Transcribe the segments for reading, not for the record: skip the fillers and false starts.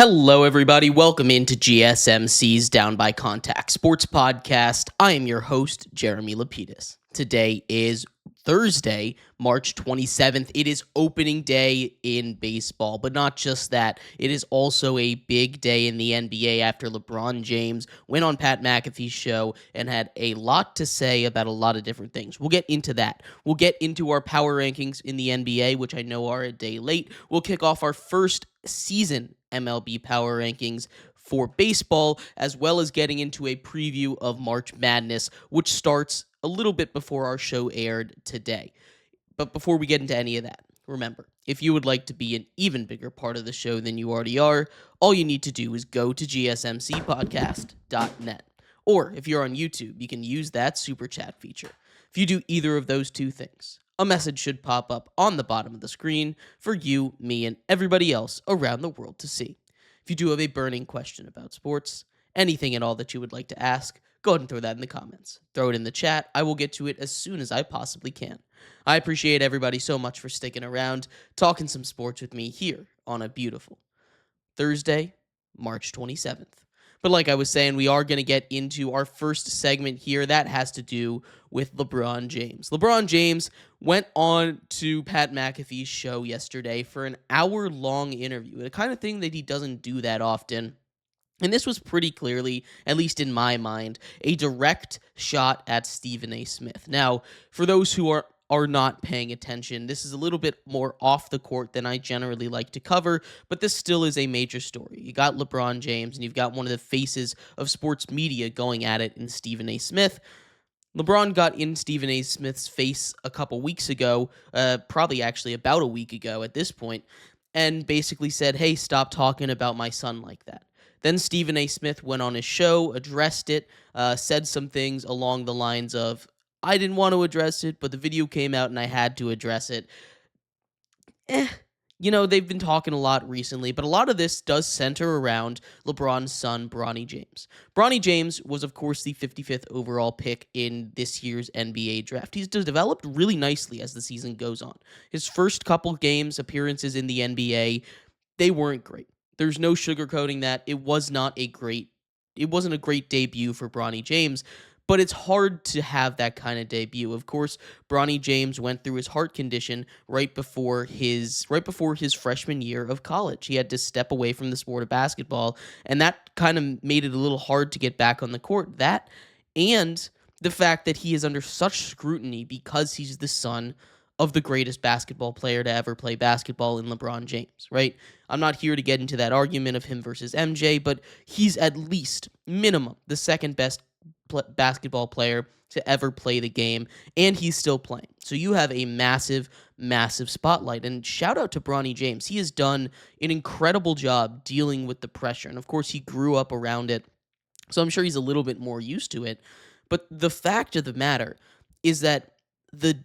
Hello, everybody. Welcome into GSMC's Down by Contact Sports Podcast. I am your host, Jeremy Lapidus. Today is Thursday, March 27th. It is opening day in baseball, but not just that. It is also a big day in the NBA after LeBron James went on Pat McAfee Show and had a lot to say about a lot of different things. We'll get into that. We'll get into our power rankings in the NBA, which I know are a day late. We'll kick off our first season MLB power rankings for baseball, as well as getting into a preview of March Madness, which starts a little bit before our show aired today. But before we get into any of that, remember, if you would like to be an even bigger part of the show than you already are, all you need to do is go to gsmcpodcast.net. Or if you're on YouTube, you can use that super chat feature. If you do either of those two things, a message should pop up on the bottom of the screen for you, me, and everybody else around the world to see. If you do have a burning question about sports, anything at all that you would like to ask, go ahead and throw that in the comments. Throw it in the chat. I will get to it as soon as I possibly can. I appreciate everybody so much for sticking around, talking some sports with me here on a beautiful Thursday, March 27th. But like I was saying, we are going to get into our first segment here. That has to do with LeBron James. LeBron James went on to Pat McAfee's show yesterday for an hour-long interview, the kind of thing that he doesn't do that often. And this was pretty clearly, at least in my mind, a direct shot at Stephen A. Smith. Now, for those who are not paying attention, this is a little bit more off the court than I generally like to cover, but this still is a major story. You got LeBron James, and you've got one of the faces of sports media going at it in Stephen A. Smith. LeBron got in Stephen A. Smith's face a couple weeks ago, probably actually about a week ago at this point, and basically said, hey, stop talking about my son like that. Then Stephen A. Smith went on his show, addressed it, said some things along the lines of, I didn't want to address it, but the video came out and I had to address it. They've been talking a lot recently, but a lot of this does center around LeBron's son, Bronny James. Bronny James was, of course, the 55th overall pick in this year's NBA draft. He's developed really nicely as the season goes on. His first couple games, appearances in the NBA, they weren't great. There's no sugarcoating that. It wasn't a great debut for Bronny James, but it's hard to have that kind of debut. Of course, Bronny James went through his heart condition right before his freshman year of college. He had to step away from the sport of basketball, and that kind of made it a little hard to get back on the court. That and the fact that he is under such scrutiny because he's the son of the greatest basketball player to ever play basketball in LeBron James, right? I'm not here to get into that argument of him versus MJ, but he's at least, minimum, the second best basketball player to ever play the game, and he's still playing. So you have a massive, massive spotlight, and shout out to Bronny James. He has done an incredible job dealing with the pressure, and of course he grew up around it, so I'm sure he's a little bit more used to it. But the fact of the matter is that the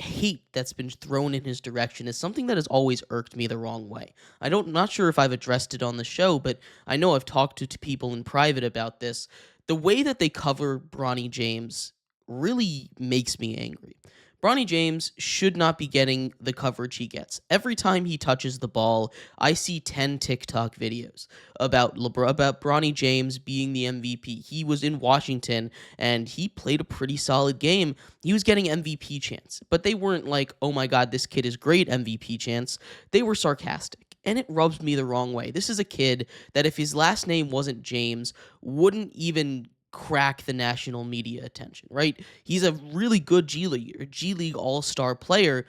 hate that's been thrown in his direction is something that has always irked me the wrong way. Not sure if I've addressed it on the show, but I know I've talked to people in private about this. The way that they cover Bronny James really makes me angry. Bronny James should not be getting the coverage he gets. Every time he touches the ball, I see 10 TikTok videos about Bronny James being the MVP. He was in Washington, and he played a pretty solid game. He was getting MVP chants, but they weren't like, oh my God, this kid is great MVP chants. They were sarcastic, and it rubs me the wrong way. This is a kid that if his last name wasn't James, wouldn't even crack the national media attention, right? He's a really good G League all-star player,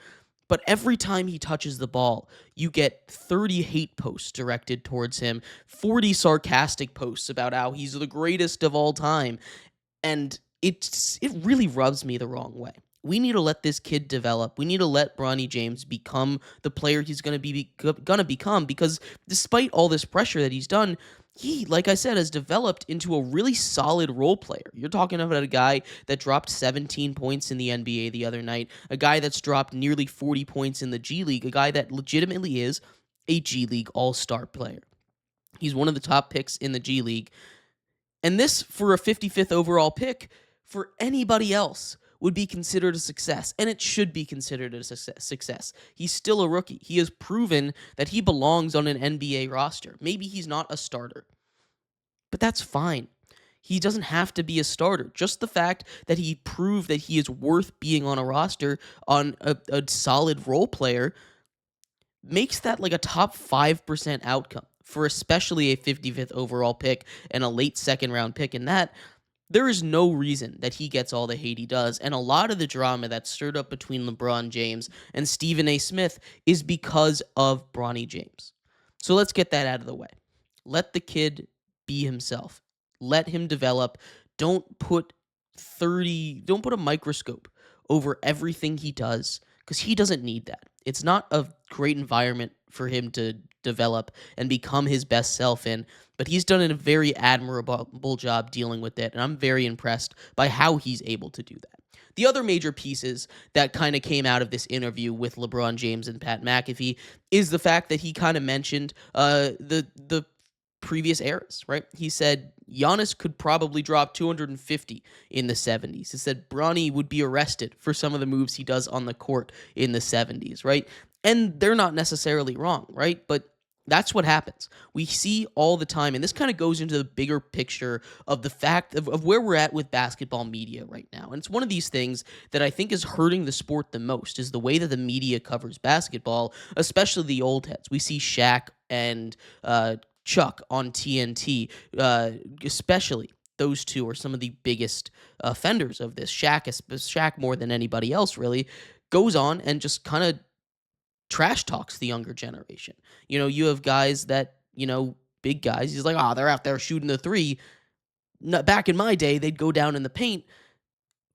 but every time he touches the ball, you get 30 hate posts directed towards him, 40 sarcastic posts about how he's the greatest of all time, and it really rubs me the wrong way. We need to let this kid develop. We need to let Bronny James become the player he's going to become, because despite all this pressure that he's done, he, like I said, has developed into a really solid role player. You're talking about a guy that dropped 17 points in the NBA the other night, a guy that's dropped nearly 40 points in the G League, a guy that legitimately is a G League all-star player. He's one of the top picks in the G League. And this, for a 55th overall pick, for anybody else, would be considered a success, and it should be considered a success. He's still a rookie. He has proven that he belongs on an NBA roster. Maybe he's not a starter, but that's fine. He doesn't have to be a starter. Just the fact that he proved that he is worth being on a roster on a solid role player makes that like a top 5% outcome for especially a 55th overall pick and a late second round pick. And that there is no reason that he gets all the hate he does. And a lot of the drama that stirred up between LeBron James and Stephen A. Smith is because of Bronny James. So let's get that out of the way. Let the kid be himself. Let him develop. Don't put a microscope over everything he does, because he doesn't need that. It's not a great environment for him to develop and become his best self in, but he's done a very admirable job dealing with it, and I'm very impressed by how he's able to do that. The other major pieces that kind of came out of this interview with LeBron James and Pat McAfee is the fact that he kind of mentioned the previous eras, right? He said Giannis could probably drop 250 in the 70s. He said Bronny would be arrested for some of the moves he does on the court in the 70s, right? And they're not necessarily wrong, right? But that's what happens. We see all the time, and this kind of goes into the bigger picture of the fact of where we're at with basketball media right now. And it's one of these things that I think is hurting the sport the most, is the way that the media covers basketball, especially the old heads. We see Shaq and Chuck on TNT, especially. Those two are some of the biggest offenders of this. Shaq more than anybody else really goes on and just kind of trash talks the younger generation. You have guys that, big guys. He's like, they're out there shooting the three. Back in my day, they'd go down in the paint,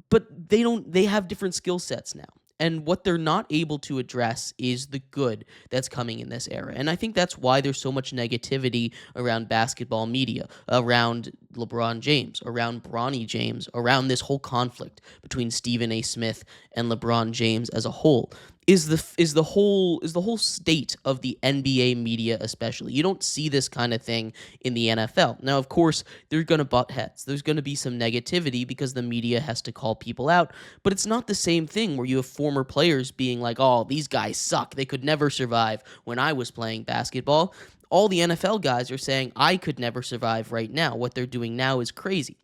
but they have different skill sets now. And what they're not able to address is the good that's coming in this era. And I think that's why there's so much negativity around basketball media, around LeBron James, around Bronny James, around this whole conflict between Stephen A. Smith and LeBron James as a whole. Is the whole state of the NBA media especially. You don't see this kind of thing in the NFL. Now, of course, they're going to butt heads. There's going to be some negativity because the media has to call people out, but it's not the same thing where you have former players being like, "Oh, these guys suck. They could never survive when I was playing basketball." All the NFL guys are saying, "I could never survive right now. What they're doing now is crazy."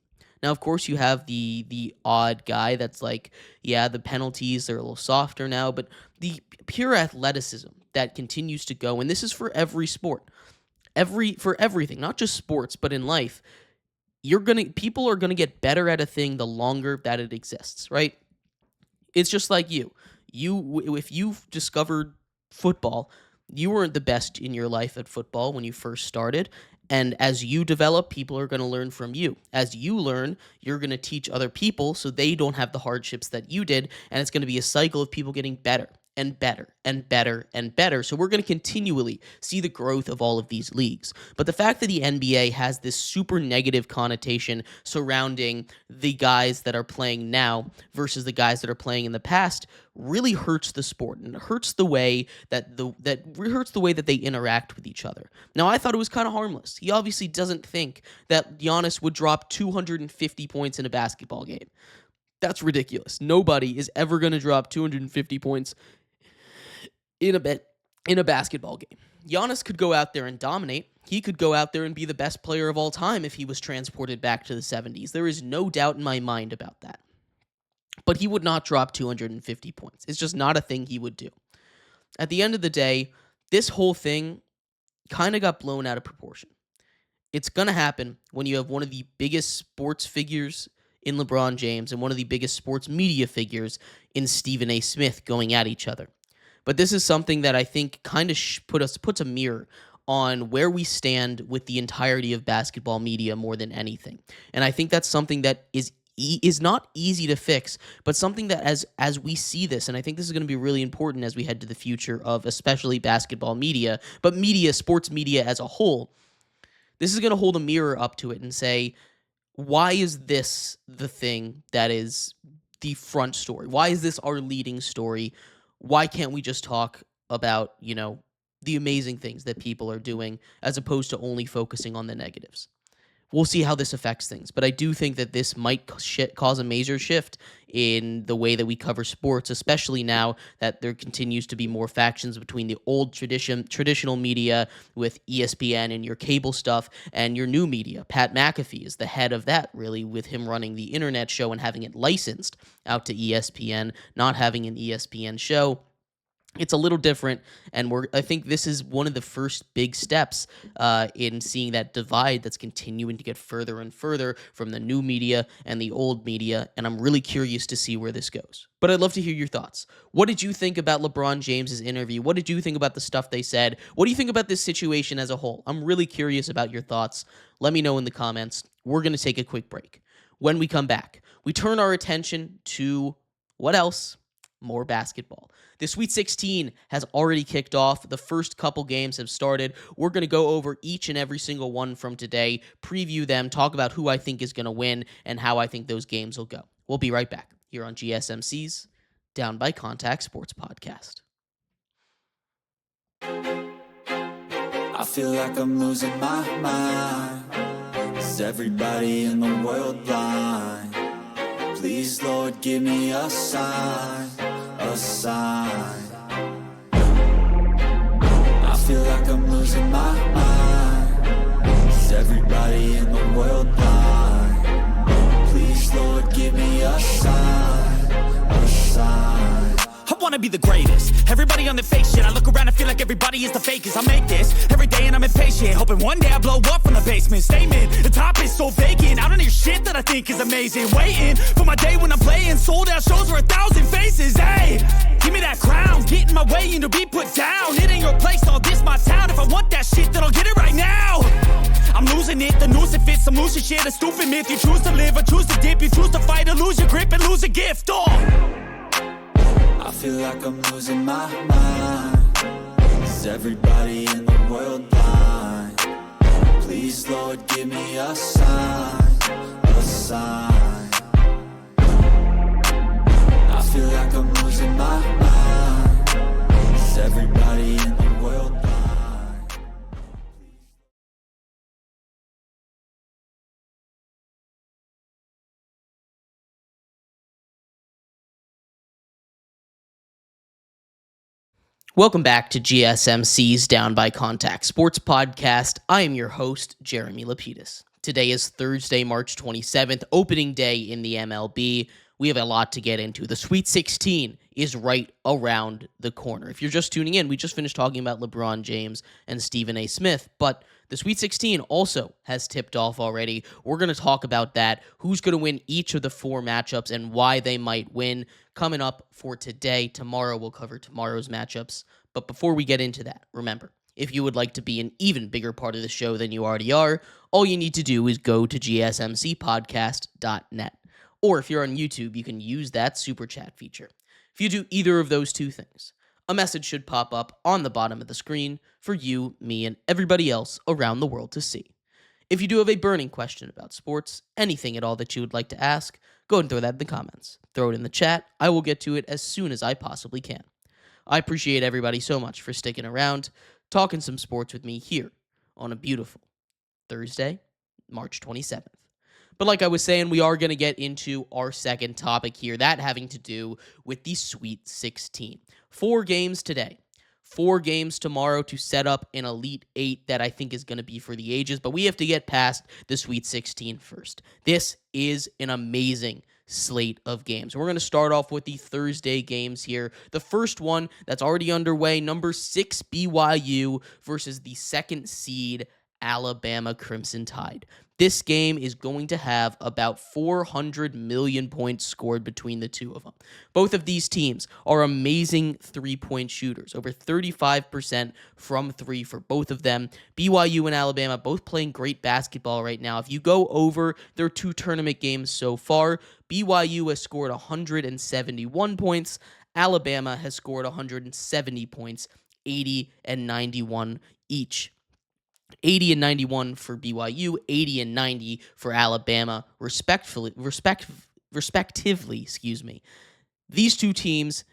Now, of course, you have the odd guy that's like, yeah, the penalties are a little softer now, but the pure athleticism that continues to go, and this is for every sport, for everything, not just sports, but in life, people are gonna get better at a thing the longer that it exists, right? It's just like you. If you've discovered football, you weren't the best in your life at football when you first started. And as you develop, people are going to learn from you. As you learn, you're going to teach other people so they don't have the hardships that you did. And it's going to be a cycle of people getting better and better and better and better. So we're going to continually see the growth of all of these leagues. But the fact that the NBA has this super negative connotation surrounding the guys that are playing now versus the guys that are playing in the past really hurts the sport, and it hurts the way that they interact with each other. Now, I thought it was kind of harmless. He obviously doesn't think that Giannis would drop 250 points in a basketball game. That's ridiculous. Nobody is ever going to drop 250 points in a basketball game. Giannis could go out there and dominate. He could go out there and be the best player of all time if he was transported back to the 70s. There is no doubt in my mind about that. But he would not drop 250 points. It's just not a thing he would do. At the end of the day, this whole thing kind of got blown out of proportion. It's going to happen when you have one of the biggest sports figures in LeBron James and one of the biggest sports media figures in Stephen A. Smith going at each other. But this is something that I think kind of puts a mirror on where we stand with the entirety of basketball media more than anything. And I think that's something that is not easy to fix, but something that as we see this, and I think this is going to be really important as we head to the future of especially basketball media, but sports media as a whole, this is going to hold a mirror up to it and say, why is this the thing that is the front story? Why is this our leading story? Why can't we just talk about, the amazing things that people are doing as opposed to only focusing on the negatives? We'll see how this affects things, but I do think that this might cause a major shift in the way that we cover sports, especially now that there continues to be more factions between the old traditional media with ESPN and your cable stuff and your new media. Pat McAfee is the head of that, really, with him running the internet show and having it licensed out to ESPN, not having an ESPN show. It's a little different, and I think this is one of the first big steps in seeing that divide that's continuing to get further and further from the new media and the old media, and I'm really curious to see where this goes. But I'd love to hear your thoughts. What did you think about LeBron James's interview? What did you think about the stuff they said? What do you think about this situation as a whole? I'm really curious about your thoughts. Let me know in the comments. We're going to take a quick break. When we come back, we turn our attention to what else? More basketball. The Sweet 16 has already kicked off. The first couple games have started. We're going to go over each and every single one from today, preview them, talk about who I think is going to win, and how I think those games will go. We'll be right back here on GSMC's Down by Contact Sports Podcast. I feel like I'm losing my mind. Is everybody in the world blind? Please, Lord, give me a sign, a sign. I feel like I'm losing my mind. Is everybody in the world blind? Please, Lord, give me a sign, a sign. I wanna be the greatest. Everybody on the fake shit. I look around and feel like everybody is the fakest. I make this every day and I'm impatient, hoping one day I blow up from the basement. Statement, the top is so vacant. I don't hear shit that I think is amazing. Waiting for my day when I'm playing sold out shows for 1,000 faces. Hey, give me that crown, get in my way and to be put down. It ain't your place, all this my town. If I want that shit, then I'll get it right now. I'm losing it, the noose it fits, some losing shit, a stupid myth. You choose to live or choose to dip, you choose to fight or lose your grip and lose a gift. I feel like I'm losing my mind. Is everybody in the world blind? Please, Lord, give me a sign, a sign. I feel like I'm losing my mind. Is everybody in the world blind? Welcome back to GSMC's Down by Contact Sports Podcast. I am your host, Jeremy Lapidus. Today is Thursday, March 27th, opening day in the MLB. We have a lot to get into. The Sweet 16 is right around the corner. If you're just tuning in, we just finished talking about LeBron James and Stephen A. Smith, but the Sweet 16 also has tipped off already. We're going to talk about that, who's going to win each of the four matchups and why they might win coming up for today. Tomorrow we'll cover tomorrow's matchups. But before we get into that, remember, if you would like to be an even bigger part of the show than you already are, all you need to do is go to gsmcpodcast.net. Or if you're on YouTube, you can use that super chat feature. If you do either of those two things, a message should pop up on the bottom of the screen for you, me, and everybody else around the world to see. If you do have a burning question about sports, anything at all that you would like to ask, go and throw that in the comments. Throw it in the chat. I will get to it as soon as I possibly can. I appreciate everybody so much for sticking around, talking some sports with me here on a beautiful Thursday, March 27th. But like I was saying, we are going to get into our second topic here, that having to do with the Sweet 16. 4 games today, 4 games tomorrow to set up an Elite 8 that I think is going to be for the ages, but we have to get past the Sweet 16 first. This is an amazing slate of games. We're going to start off with the Thursday games here. The first one that's already underway, number 6 BYU versus the 2nd seed Alabama Crimson Tide. This game is going to have about 400 million points scored between the two of them. Both of these teams are amazing three-point shooters, over 35% from three for both of them. BYU and Alabama both playing great basketball right now. If you go over their 2 tournament games so far, BYU has scored 171 points. Alabama has scored 170 points, 80 and 91 each. 80 and 91 for BYU, 80 and 90 for Alabama, respectively. These two teams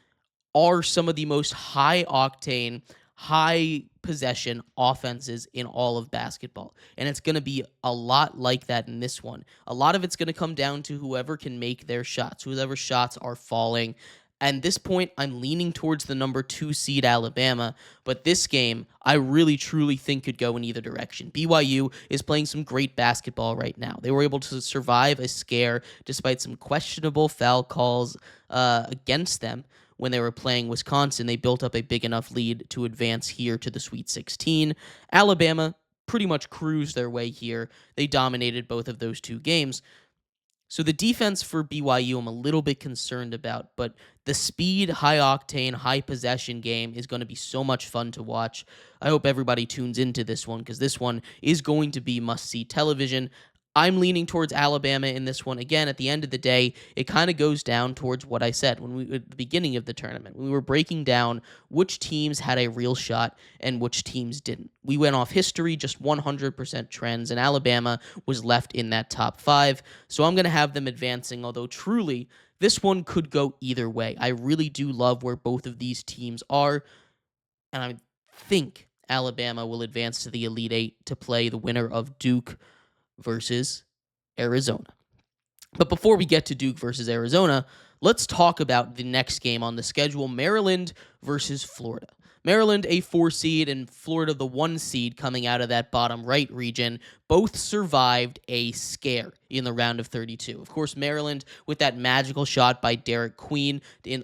are some of the most high-octane, high possession offenses in all of basketball. And it's going to be a lot like that in this one. A lot of it's going to come down to whoever can make their shots, whoever shots are falling. At this point, I'm leaning towards the number 2 seed Alabama, but this game, I really truly think could go in either direction. BYU is playing some great basketball right now. They were able to survive a scare despite some questionable foul calls against them. When they were playing Wisconsin, they built up a big enough lead to advance here to the Sweet 16. Alabama pretty much cruised their way here. They dominated both of those 2 games. So the defense for BYU I'm a little bit concerned about, but the speed, high-octane, high-possession game is going to be so much fun to watch. I hope everybody tunes into this one because this one is going to be must-see television. I'm leaning towards Alabama in this one. Again, at the end of the day, it kind of goes down towards what I said at the beginning of the tournament. We were breaking down which teams had a real shot and which teams didn't. We went off history, just 100% trends, and Alabama was left in that top 5. So I'm going to have them advancing, although truly, this one could go either way. I really do love where both of these teams are, and I think Alabama will advance to the Elite 8 to play the winner of Duke versus Arizona. But before we get to Duke versus Arizona, let's talk about the next game on the schedule, Maryland versus Florida. Maryland, a 4 seed, and Florida, the 1 seed coming out of that bottom right region, both survived a scare in the round of 32. Of course, Maryland with that magical shot by Derek Queen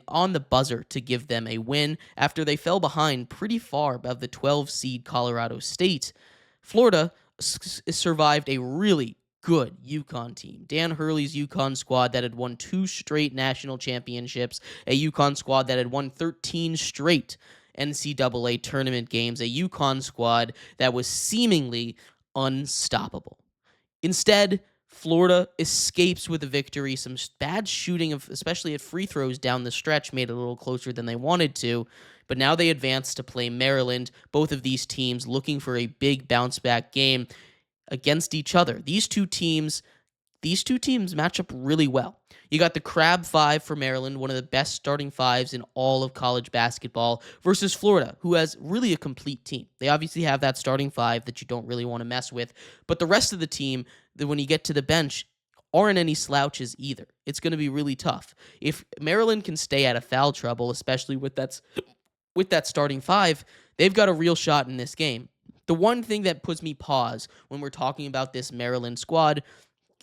on the buzzer to give them a win after they fell behind pretty far above the 12 seed Colorado State. Florida survived a really good UConn team. Dan Hurley's UConn squad that had won 2 straight national championships, a UConn squad that had won 13 straight NCAA tournament games, a UConn squad that was seemingly unstoppable. Instead, Florida escapes with a victory. Some bad shooting, especially at free throws down the stretch, made it a little closer than they wanted to. But now they advance to play Maryland. Both of these teams looking for a big bounce-back game against each other. These two teams match up really well. You got the Crab 5 for Maryland, one of the best starting 5s in all of college basketball, versus Florida, who has really a complete team. They obviously have that starting 5 that you don't really want to mess with, but the rest of the team, when you get to the bench, aren't any slouches either. It's going to be really tough. If Maryland can stay out of foul trouble, especially with that starting 5, they've got a real shot in this game. The one thing that puts me pause when we're talking about this Maryland squad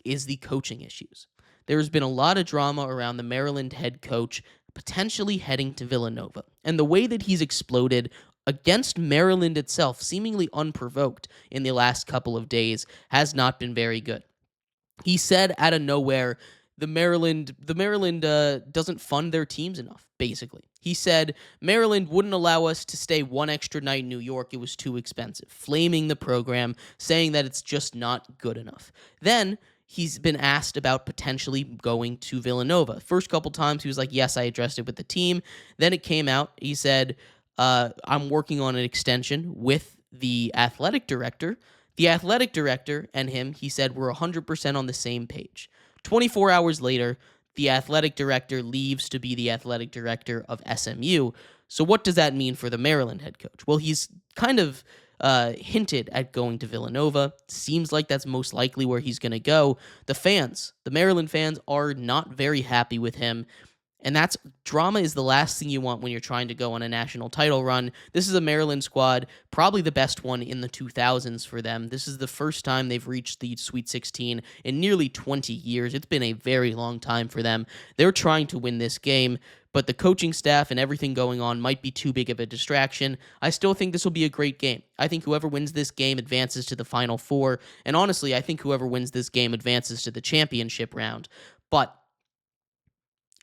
is the coaching issues. There's been a lot of drama around the Maryland head coach potentially heading to Villanova, and the way that he's exploded against Maryland itself, seemingly unprovoked in the last couple of days, has not been very good. He said out of nowhere, the Maryland doesn't fund their teams enough, basically. He said Maryland wouldn't allow us to stay one extra night in New York. It was too expensive, flaming the program, saying that it's just not good enough. Then he's been asked about potentially going to Villanova. First couple times he was like, yes, I addressed it with the team. Then it came out. He said, I'm working on an extension with the athletic director. The athletic director and him, he said, we're 100% on the same page. 24 hours later, the athletic director leaves to be the athletic director of SMU. So what does that mean for the Maryland head coach? Well, he's kind of hinted at going to Villanova. Seems like that's most likely where he's going to go. The Maryland fans are not very happy with him. And drama is the last thing you want when you're trying to go on a national title run. This is a Maryland squad, probably the best one in the 2000s for them. This is the first time they've reached the Sweet 16 in nearly 20 years. It's been a very long time for them. They're trying to win this game, but the coaching staff and everything going on might be too big of a distraction. I still think this will be a great game. I think whoever wins this game advances to the Final Four, and honestly, I think whoever wins this game advances to the championship round. But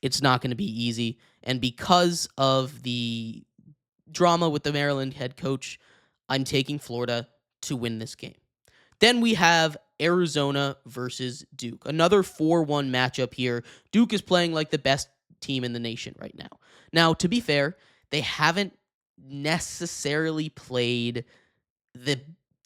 it's not going to be easy, and because of the drama with the Maryland head coach, I'm taking Florida to win this game. Then we have Arizona versus Duke. Another 4-1 matchup here. Duke is playing like the best team in the nation right now. Now, to be fair, they haven't necessarily played the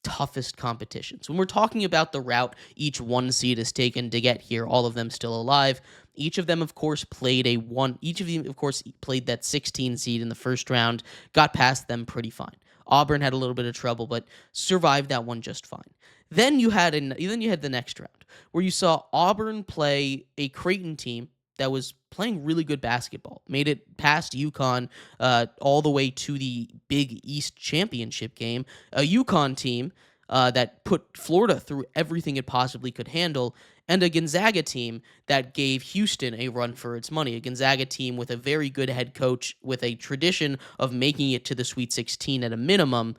toughest competitions. When we're talking about the route each 1 seed has taken to get here, all of them still alive, each of them, of course, played that 16 seed in the first round, got past them pretty fine. Auburn had a little bit of trouble, but survived that one just fine. Then you had the next round where you saw Auburn play a Creighton team that was playing really good basketball, made it past UConn all the way to the Big East championship game. A UConn team that put Florida through everything it possibly could handle, and a Gonzaga team that gave Houston a run for its money. A Gonzaga team with a very good head coach, with a tradition of making it to the Sweet 16 at a minimum.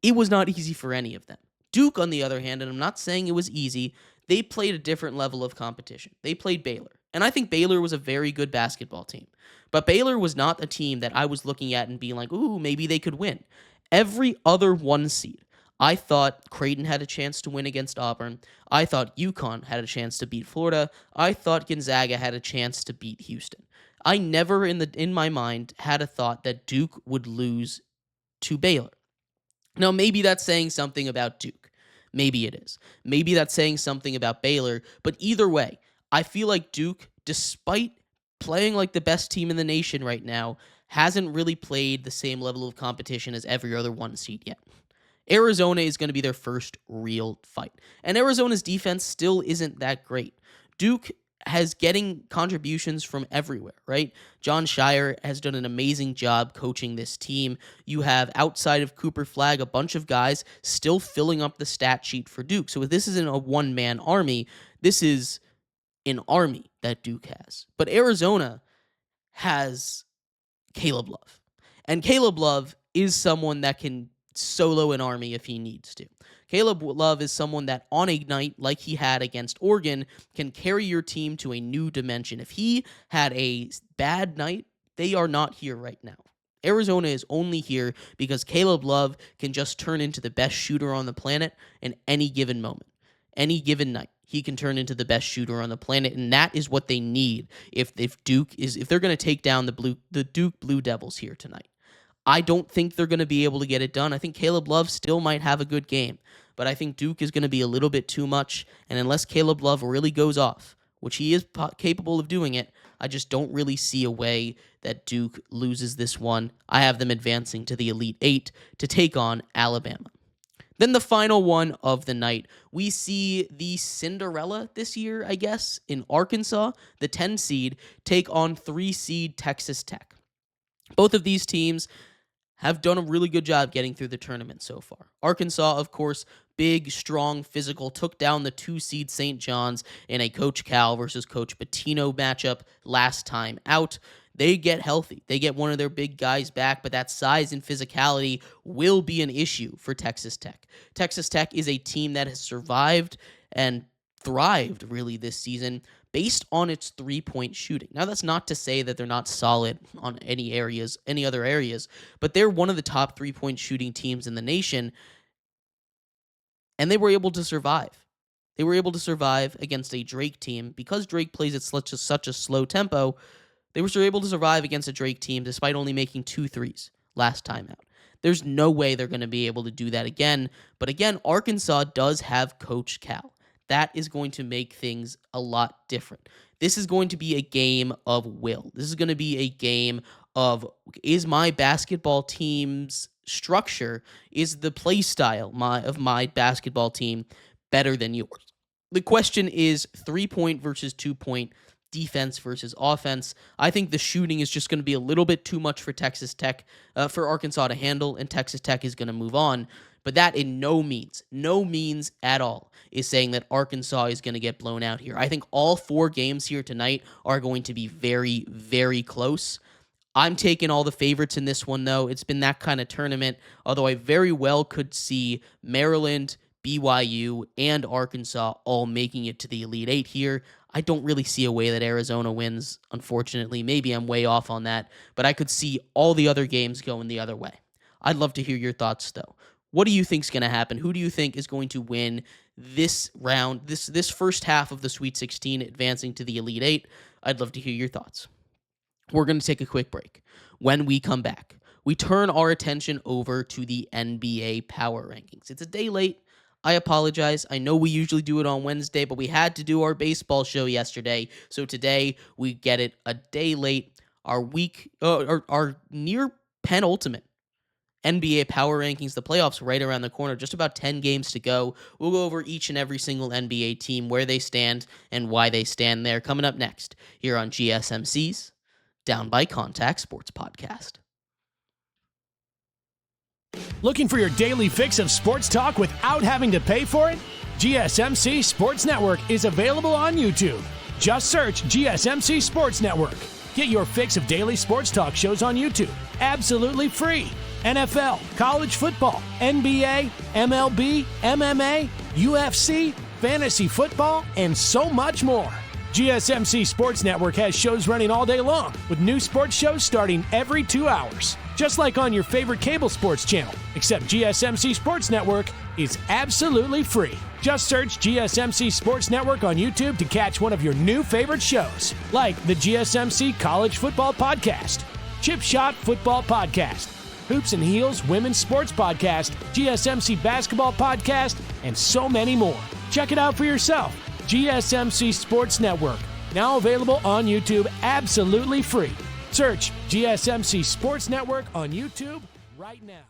It was not easy for any of them. Duke, on the other hand, and I'm not saying it was easy, they played a different level of competition. They played Baylor. And I think Baylor was a very good basketball team. But Baylor was not a team that I was looking at and being like, ooh, maybe they could win. Every other one seed, I thought Creighton had a chance to win against Auburn. I thought UConn had a chance to beat Florida. I thought Gonzaga had a chance to beat Houston. I never in my mind had a thought that Duke would lose to Baylor. Now, maybe that's saying something about Duke. Maybe it is. Maybe that's saying something about Baylor. But either way, I feel like Duke, despite playing like the best team in the nation right now, hasn't really played the same level of competition as every other one seed yet. Arizona is going to be their first real fight. And Arizona's defense still isn't that great. Duke has getting contributions from everywhere, right? John Shire has done an amazing job coaching this team. You have, outside of Cooper Flagg, a bunch of guys still filling up the stat sheet for Duke. So this isn't a one-man army. This is an army that Duke has. But Arizona has Caleb Love. And Caleb Love is someone that can solo an army if he needs to. Caleb Love is someone that on a night like he had against Oregon can carry your team to a new dimension. If he had a bad night, they are not here right now. Arizona is only here because Caleb Love can just turn into the best shooter on the planet in any given moment. Any given night, he can turn into the best shooter on the planet, and that is what they need if they're going to take down the Duke Blue Devils here tonight. I don't think they're going to be able to get it done. I think Caleb Love still might have a good game, but I think Duke is going to be a little bit too much, and unless Caleb Love really goes off, which he is capable of doing it, I just don't really see a way that Duke loses this one. I have them advancing to the Elite Eight to take on Alabama. Then the final one of the night, we see the Cinderella this year, I guess, in Arkansas, the 10 seed, take on 3 seed Texas Tech. Both of these teams have done a really good job getting through the tournament so far. Arkansas, of course, big, strong, physical, took down the 2 seed St. John's in a Coach Cal versus Coach Pitino matchup last time out. They get healthy. They get one of their big guys back, but that size and physicality will be an issue for Texas Tech. Texas Tech is a team that has survived and thrived really this season based on its three-point shooting. Now, that's not to say that they're not solid on any other areas, but they're one of the top three-point shooting teams in the nation, and they were able to survive. They were able to survive against a Drake team. Because Drake plays at such a slow tempo, they were able to survive against a Drake team despite only making 2 threes last time out. There's no way they're going to be able to do that again. But again, Arkansas does have Coach Cal. That is going to make things a lot different. This is going to be a game of will. This is going to be a game of, is my basketball team's structure, is the play style of my basketball team better than yours? The question is 3-point versus 2-point, defense versus offense. I think the shooting is just going to be a little bit too much for Texas Tech, for Arkansas to handle, and Texas Tech is going to move on. But that in no means at all is saying that Arkansas is going to get blown out here. I think all 4 games here tonight are going to be very, very close. I'm taking all the favorites in this one, though. It's been that kind of tournament, although I very well could see Maryland, BYU, and Arkansas all making it to the Elite Eight here. I don't really see a way that Arizona wins, unfortunately. Maybe I'm way off on that, but I could see all the other games going the other way. I'd love to hear your thoughts, though. What do you think is going to happen? Who do you think is going to win this round, this first half of the Sweet 16, advancing to the Elite Eight? I'd love to hear your thoughts. We're going to take a quick break. When we come back, we turn our attention over to the NBA Power Rankings. It's a day late. I apologize. I know we usually do it on Wednesday, but we had to do our baseball show yesterday, so today we get it a day late. Our near penultimate NBA Power Rankings, the playoffs right around the corner, just about 10 games to go. We'll go over each and every single NBA team, where they stand, and why they stand there, coming up next here on GSMC's Down by Contact Sports Podcast. Looking for your daily fix of sports talk without having to pay for it? GSMC Sports Network is available on YouTube. Just search GSMC Sports Network. Get your fix of daily sports talk shows on YouTube, absolutely free. NFL, college football, NBA, MLB, MMA, UFC, fantasy football, and so much more. GSMC Sports Network has shows running all day long, with new sports shows starting every 2 hours. Just like on your favorite cable sports channel, except GSMC Sports Network is absolutely free. Just search GSMC Sports Network on YouTube to catch one of your new favorite shows, like the GSMC College Football Podcast, Chip Shot Football Podcast, Hoops and Heels Women's Sports Podcast, GSMC Basketball Podcast, and so many more. Check it out for yourself. GSMC Sports Network, now available on YouTube absolutely free. Search GSMC Sports Network on YouTube right now.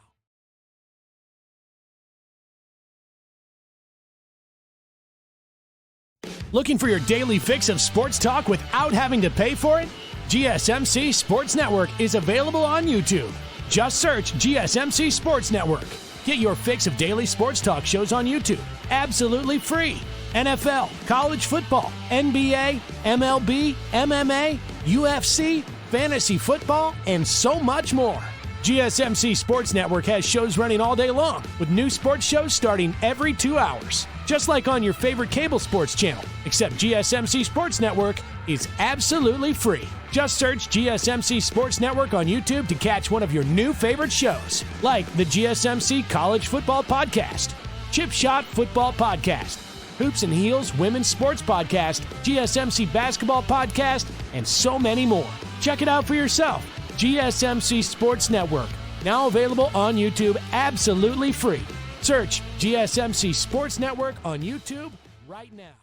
Looking for your daily fix of sports talk without having to pay for it? GSMC Sports Network is available on YouTube. Just search GSMC Sports Network. Get your fix of daily sports talk shows on YouTube, absolutely free. NFL, college football, NBA, MLB, MMA, UFC, fantasy football, and so much more. GSMC Sports Network has shows running all day long, with new sports shows starting every 2 hours. Just like on your favorite cable sports channel, except GSMC Sports Network is absolutely free. Just search GSMC Sports Network on YouTube to catch one of your new favorite shows, like the GSMC College Football Podcast, Chip Shot Football Podcast, Hoops and Heels Women's Sports Podcast, GSMC Basketball Podcast, and so many more. Check it out for yourself. GSMC Sports Network, now available on YouTube absolutely free. Search GSMC Sports Network on YouTube right now.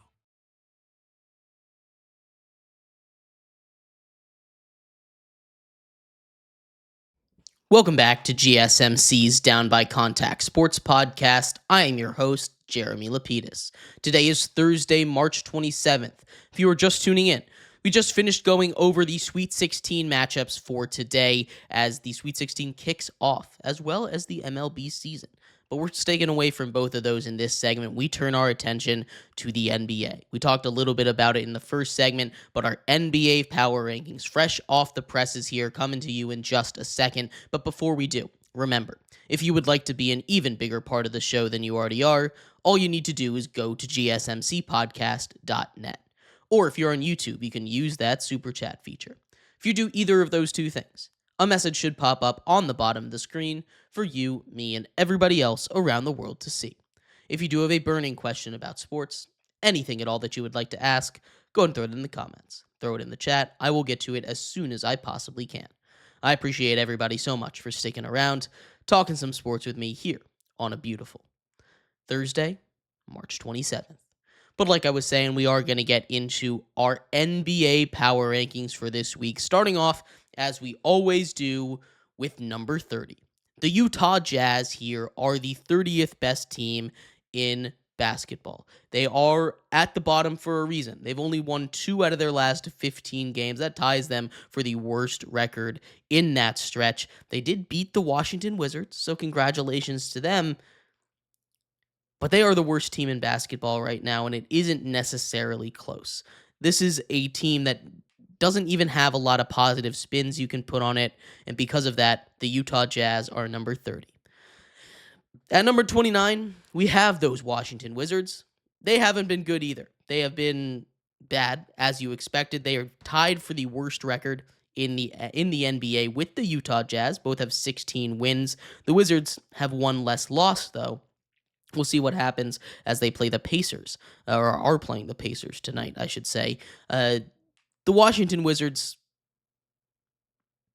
Welcome back to GSMC's Down by Contact Sports Podcast. I am your host, Jeremy Lapidus. Today is Thursday, March 27th. If you are just tuning in, we just finished going over the Sweet 16 matchups for today as the Sweet 16 kicks off, as well as the MLB season. But we're staying away from both of those in this segment. We turn our attention to the NBA. We talked a little bit about it in the first segment, but our NBA power rankings, fresh off the presses here, coming to you in just a second. But before we do, remember, if you would like to be an even bigger part of the show than you already are, all you need to do is go to gsmcpodcast.net. Or if you're on YouTube, you can use that super chat feature. If you do either of those two things, a message should pop up on the bottom of the screen for you, me, and everybody else around the world to see. If you do have a burning question about sports, anything at all that you would like to ask, go and throw it in the comments. Throw it in the chat. I will get to it as soon as I possibly can. I appreciate everybody so much for sticking around, talking some sports with me here on a beautiful Thursday, March 27th. But like I was saying, we are going to get into our NBA power rankings for this week, starting off, as we always do, with number 30. The Utah Jazz here are the 30th best team in basketball. They are at the bottom for a reason. They've only won 2 out of their last 15 games. That ties them for the worst record in that stretch. They did beat the Washington Wizards, so congratulations to them. But they are the worst team in basketball right now, and it isn't necessarily close. This is a team that doesn't even have a lot of positive spins you can put on it, and because of that, the Utah Jazz are number 30. At number 29, we have those Washington Wizards. They haven't been good either. They have been bad, as you expected. They are tied for the worst record in the NBA with the Utah Jazz. Both have 16 wins. The Wizards have one less loss, though. We'll see what happens as they play the Pacers, or are playing the Pacers tonight, I should say. The Washington Wizards,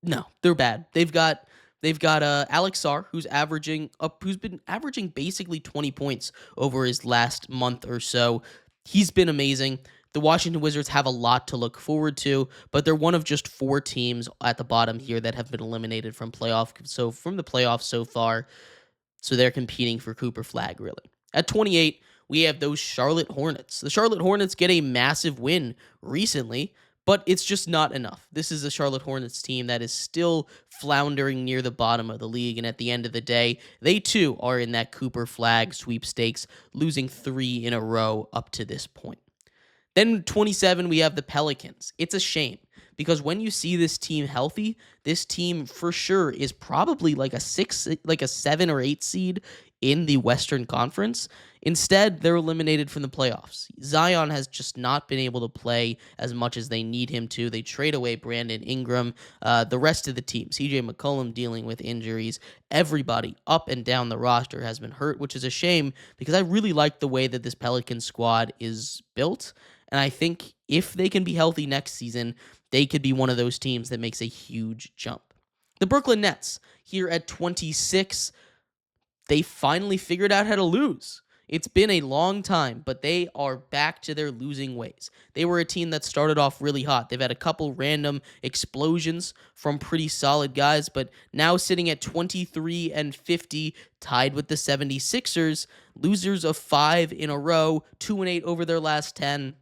no, they're bad. They've got Alex Sarr, who's been averaging basically 20 points over his last month or so. He's been amazing. The Washington Wizards have a lot to look forward to, but they're one of just 4 teams at the bottom here that have been eliminated from the playoffs so far. So they're competing for Cooper Flag, really. At 28, we have those Charlotte Hornets. The Charlotte Hornets get a massive win recently, but it's just not enough. This is a Charlotte Hornets team that is still floundering near the bottom of the league, and at the end of the day, they too are in that Cooper Flag sweepstakes, losing 3 in a row up to this point. Then 27, we have the Pelicans. It's a shame because when you see this team healthy, this team for sure is probably like a 7 or 8 seed in the Western Conference. Instead, they're eliminated from the playoffs. Zion has just not been able to play as much as they need him to. They trade away Brandon Ingram. The rest of the team, CJ McCollum dealing with injuries. Everybody up and down the roster has been hurt, which is a shame because I really like the way that this Pelican squad is built. And I think if they can be healthy next season, they could be one of those teams that makes a huge jump. The Brooklyn Nets, here at 26, they finally figured out how to lose. It's been a long time, but they are back to their losing ways. They were a team that started off really hot. They've had a couple random explosions from pretty solid guys, but now sitting at 23-50, tied with the 76ers, losers of 5 in a row, 2-8 over their last 10.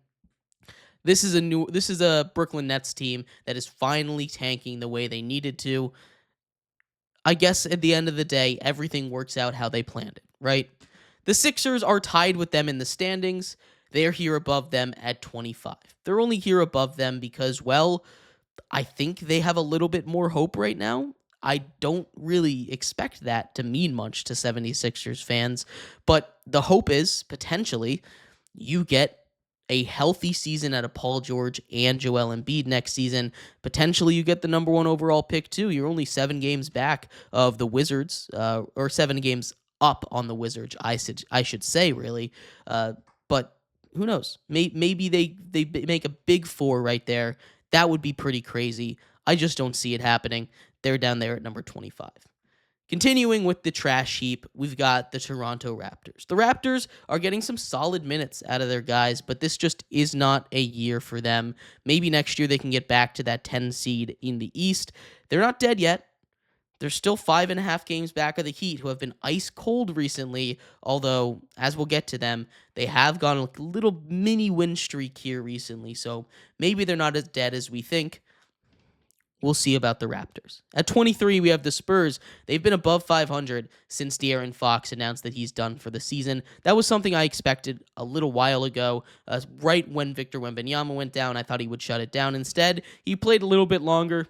This is a Brooklyn Nets team that is finally tanking the way they needed to. I guess at the end of the day, everything works out how they planned it, right? The Sixers are tied with them in the standings. They're here above them at 25. They're only here above them because, well, I think they have a little bit more hope right now. I don't really expect that to mean much to 76ers fans, but the hope is potentially you get a healthy season out of Paul George and Joel Embiid next season. Potentially you get the number 1 overall pick too. You're only 7 games back of the Wizards, or 7 games up on the Wizards, I should say, really. But who knows? Maybe they make a big 4 right there. That would be pretty crazy. I just don't see it happening. They're down there at number 25. Continuing with the trash heap, we've got the Toronto Raptors. The Raptors are getting some solid minutes out of their guys, but this just is not a year for them. Maybe next year they can get back to that 10 seed in the East. They're not dead yet. They're still 5.5 games back of the Heat, who have been ice cold recently, although, as we'll get to them, they have gone a little mini win streak here recently, so maybe they're not as dead as we think. We'll see about the Raptors. At 23, we have the Spurs. They've been above 500 since De'Aaron Fox announced that he's done for the season. That was something I expected a little while ago. Right when Victor Wembanyama went down, I thought he would shut it down. Instead, he played a little bit longer.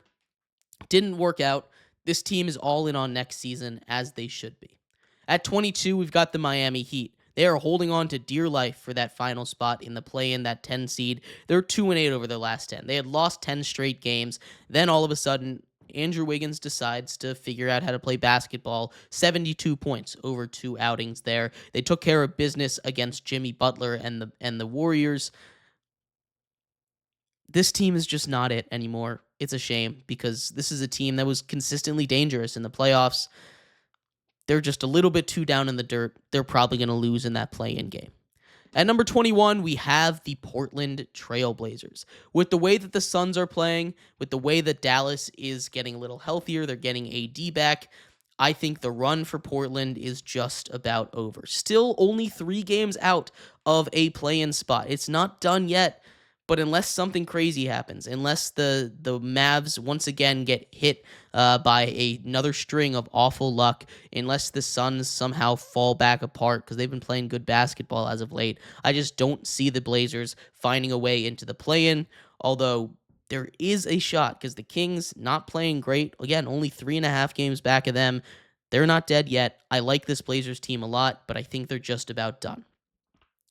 Didn't work out. This team is all in on next season, as they should be. At 22, we've got the Miami Heat. They are holding on to dear life for that final spot in the play-in, that 10 seed. They're 2-8 over their last 10. They had lost 10 straight games. Then all of a sudden, Andrew Wiggins decides to figure out how to play basketball. 72 points over 2 outings there. They took care of business against Jimmy Butler and the Warriors. This team is just not it anymore. It's a shame because this is a team that was consistently dangerous in the playoffs. They're just a little bit too down in the dirt. They're probably going to lose in that play-in game. At number 21, we have the Portland Trail Blazers. With the way that the Suns are playing, with the way that Dallas is getting a little healthier, they're getting AD back, I think the run for Portland is just about over. Still only 3 games out of a play-in spot. It's not done yet. But unless something crazy happens, unless the Mavs once again get hit by another string of awful luck, unless the Suns somehow fall back apart because they've been playing good basketball as of late, I just don't see the Blazers finding a way into the play-in, although there is a shot because the Kings not playing great. Again, only 3.5 games back of them. They're not dead yet. I like this Blazers team a lot, but I think they're just about done.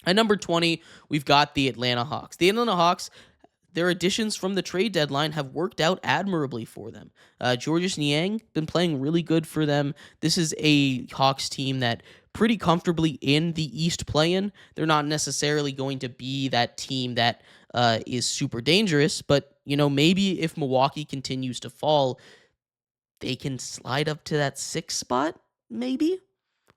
At number 20, we've got the Atlanta Hawks. The Atlanta Hawks, their additions from the trade deadline have worked out admirably for them. Georges Niang been playing really good for them. This is a Hawks team that pretty comfortably in the East play-in. They're not necessarily going to be that team that is super dangerous, but maybe if Milwaukee continues to fall, they can slide up to that 6th spot, maybe.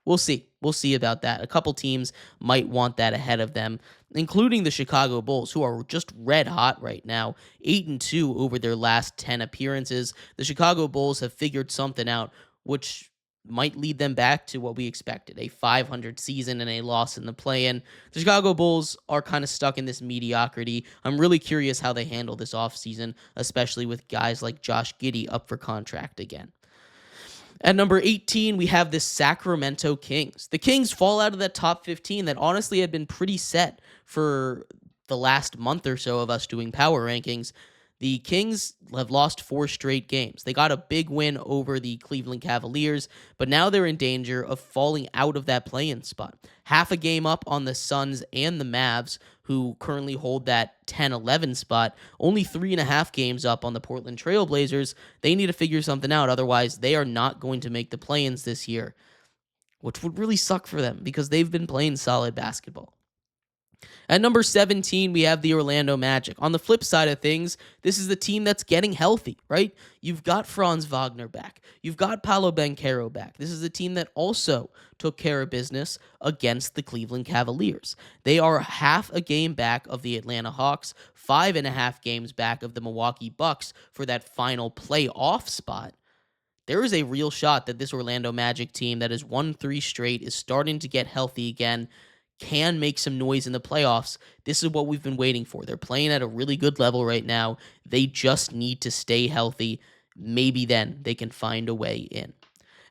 We'll see. We'll see about that. A couple teams might want that ahead of them, including the Chicago Bulls, who are just red hot right now, 8-2 over their last 10 appearances. The Chicago Bulls have figured something out, which might lead them back to what we expected, a 500 season and a loss in the play-in. The Chicago Bulls are kind of stuck in this mediocrity. I'm really curious how they handle this offseason, especially with guys like Josh Giddey up for contract again. At number 18, we have the Sacramento Kings. The Kings fall out of that top 15 that honestly had been pretty set for the last month or so of us doing power rankings. The Kings have lost 4 straight games. They got a big win over the Cleveland Cavaliers, but now they're in danger of falling out of that play-in spot. Half a game up on the Suns and the Mavs, who currently hold that 10-11 spot. Only 3.5 games up on the Portland Trail Blazers. They need to figure something out, otherwise they are not going to make the play-ins this year, which would really suck for them because they've been playing solid basketball. At number 17, we have the Orlando Magic. On the flip side of things, this is the team that's getting healthy, right? You've got Franz Wagner back. You've got Paolo Banchero back. This is a team that also took care of business against the Cleveland Cavaliers. They are half a game back of the Atlanta Hawks, 5.5 games back of the Milwaukee Bucks for that final playoff spot. There is a real shot that this Orlando Magic team that has won 3 straight is starting to get healthy again, can make some noise in the playoffs. This is what we've been waiting for. They're playing at a really good level right now. They just need to stay healthy. Maybe then they can find a way in.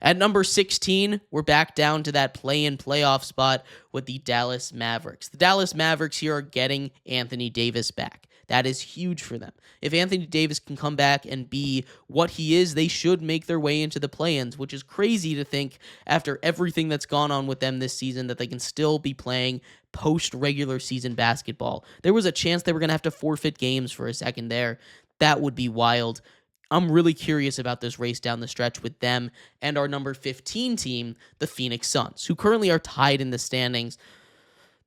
At number 16, we're back down to that play-in playoff spot with the Dallas Mavericks. The Dallas Mavericks here are getting Anthony Davis back. That is huge for them. If Anthony Davis can come back and be what he is, they should make their way into the play-ins, which is crazy to think after everything that's gone on with them this season that they can still be playing post-regular season basketball. There was a chance they were going to have to forfeit games for a second there. That would be wild. I'm really curious about this race down the stretch with them and our number 15 team, the Phoenix Suns, who currently are tied in the standings.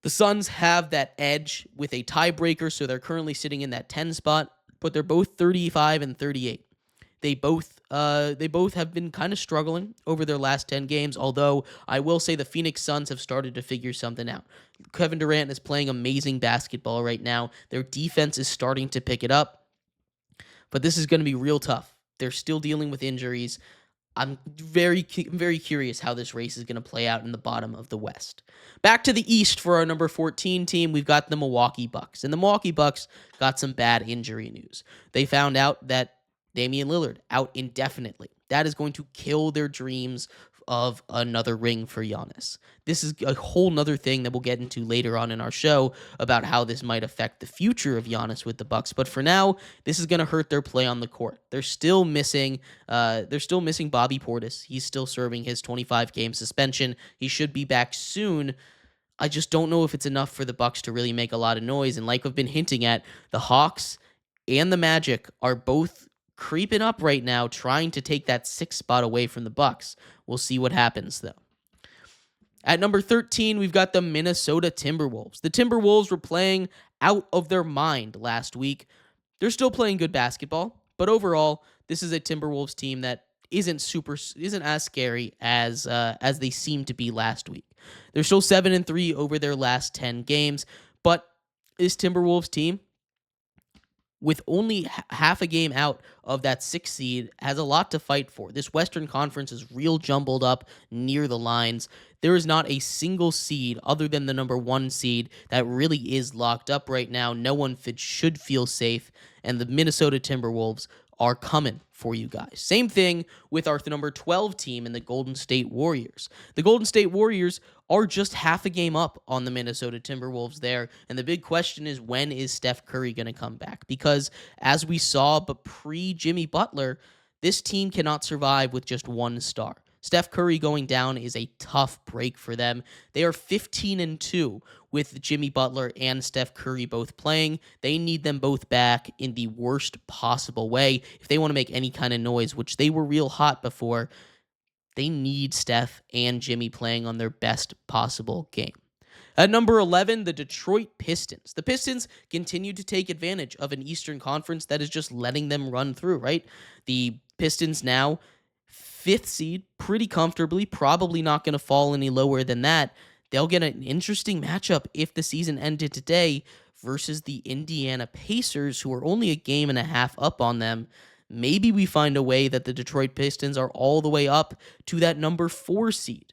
The Suns have that edge with a tiebreaker, so they're currently sitting in that 10 spot, but they're both 35 and 38. They both have been kind of struggling over their last 10 games, although I will say the Phoenix Suns have started to figure something out. Kevin Durant is playing amazing basketball right now. Their defense is starting to pick it up, but this is going to be real tough. They're still dealing with injuries. I'm very curious how this race is going to play out in the bottom of the West. Back to the East for our number 14 team, we've got the Milwaukee Bucks. And the Milwaukee Bucks got some bad injury news. They found out that Damian Lillard out indefinitely. That is going to kill their dreams of another ring for Giannis. This is a whole nother thing that we'll get into later on in our show about how this might affect the future of Giannis with the Bucks. But for now, this is going to hurt their play on the court. They're still missing Bobby Portis. He's still serving his 25-game suspension. He should be back soon. I just don't know if it's enough for the Bucks to really make a lot of noise. And like I've been hinting at, the Hawks and the Magic are both creeping up right now, trying to take that 6th spot away from the Bucks. We'll see what happens, though. At number 13, we've got the Minnesota Timberwolves. The Timberwolves were playing out of their mind last week. They're still playing good basketball, but overall, this is a Timberwolves team that isn't as scary as they seemed to be last week. They're still 7-3 over their last 10 games, but this Timberwolves team, with only half a game out of that 6th seed, has a lot to fight for. This Western Conference is real jumbled up near the lines. There is not a single seed other than the number 1 seed that really is locked up right now. No one should feel safe, and the Minnesota Timberwolves are coming for you guys. Same thing with our number 12 team in the Golden State Warriors. The Golden State Warriors are just half a game up on the Minnesota Timberwolves there, and the big question is, when is Steph Curry going to come back? Because as we saw, but pre-Jimmy Butler, this team cannot survive with just one star. Steph Curry going down is a tough break for them. They are 15-2 with Jimmy Butler and Steph Curry both playing. They need them both back in the worst possible way if they want to make any kind of noise, which they were real hot before. They need Steph and Jimmy playing on their best possible game. At number 11, the Detroit Pistons. The Pistons continue to take advantage of an Eastern Conference that is just letting them run through, right? The Pistons now 5th seed pretty comfortably, probably not going to fall any lower than that. They'll get an interesting matchup if the season ended today versus the Indiana Pacers, who are only a game and a half up on them. Maybe we find a way that the Detroit Pistons are all the way up to that number 4 seed.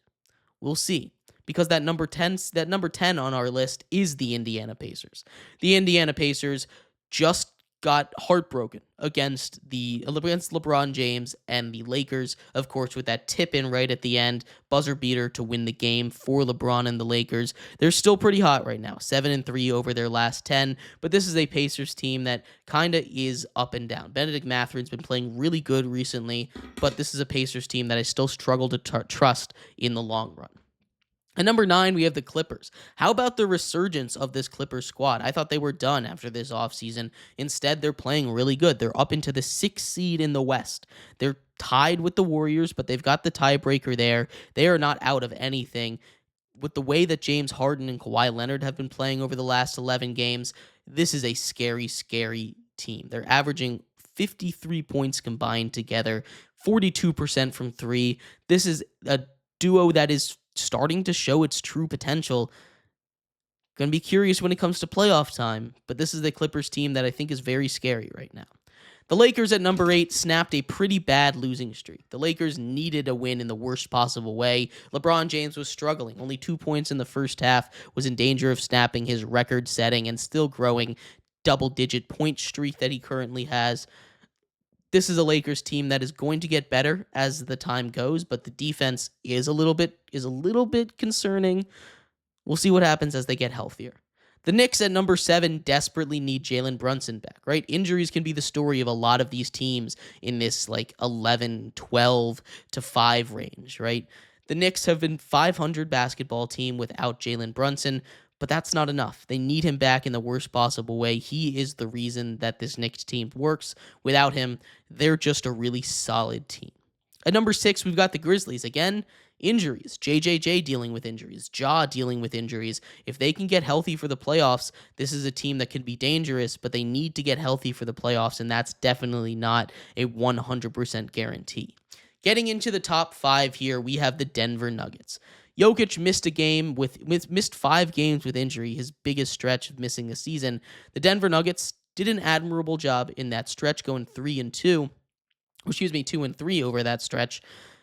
We'll see. Because that number 10 on our list is the Indiana Pacers. The Indiana Pacers just got heartbroken against LeBron James and the Lakers, of course, with that tip in right at the end, buzzer beater to win the game for LeBron and the Lakers. They're still pretty hot right now, 7-3 over their last 10, but this is a Pacers team that kind of is up and down. Benedict Matherin's been playing really good recently, but this is a Pacers team that I still struggle to trust in the long run. At number 9, we have the Clippers. How about the resurgence of this Clippers squad? I thought they were done after this offseason. Instead, they're playing really good. They're up into the 6th seed in the West. They're tied with the Warriors, but they've got the tiebreaker there. They are not out of anything. With the way that James Harden and Kawhi Leonard have been playing over the last 11 games, this is a scary, scary team. They're averaging 53 points combined together, 42% from 3. This is a duo that is starting to show its true potential. Going to be curious when it comes to playoff time, but this is the Clippers team that I think is very scary right now. The Lakers at number 8 snapped a pretty bad losing streak. The Lakers needed a win in the worst possible way. LeBron James was struggling. Only 2 points in the first half, was in danger of snapping his record-setting and still growing double-digit point streak that he currently has. This is a Lakers team that is going to get better as the time goes, but the defense is a little bit concerning. We'll see what happens as they get healthier. The Knicks at number 7 desperately need Jalen Brunson back, right? Injuries can be the story of a lot of these teams in this 11, 12 to 5 range, right? The Knicks have been 500 basketball team without Jalen Brunson, but that's not enough. They need him back in the worst possible way. He is the reason that this Knicks team works. Without him, they're just a really solid team. At number 6, we've got the Grizzlies. Again, injuries. JJJ dealing with injuries. Ja dealing with injuries. If they can get healthy for the playoffs, this is a team that can be dangerous, but they need to get healthy for the playoffs, and that's definitely not a 100% guarantee. Getting into the top 5 here, we have the Denver Nuggets. Jokic missed 5 games with injury, his biggest stretch of missing a season. The Denver Nuggets did an admirable job in that stretch, going 2-3 over that stretch.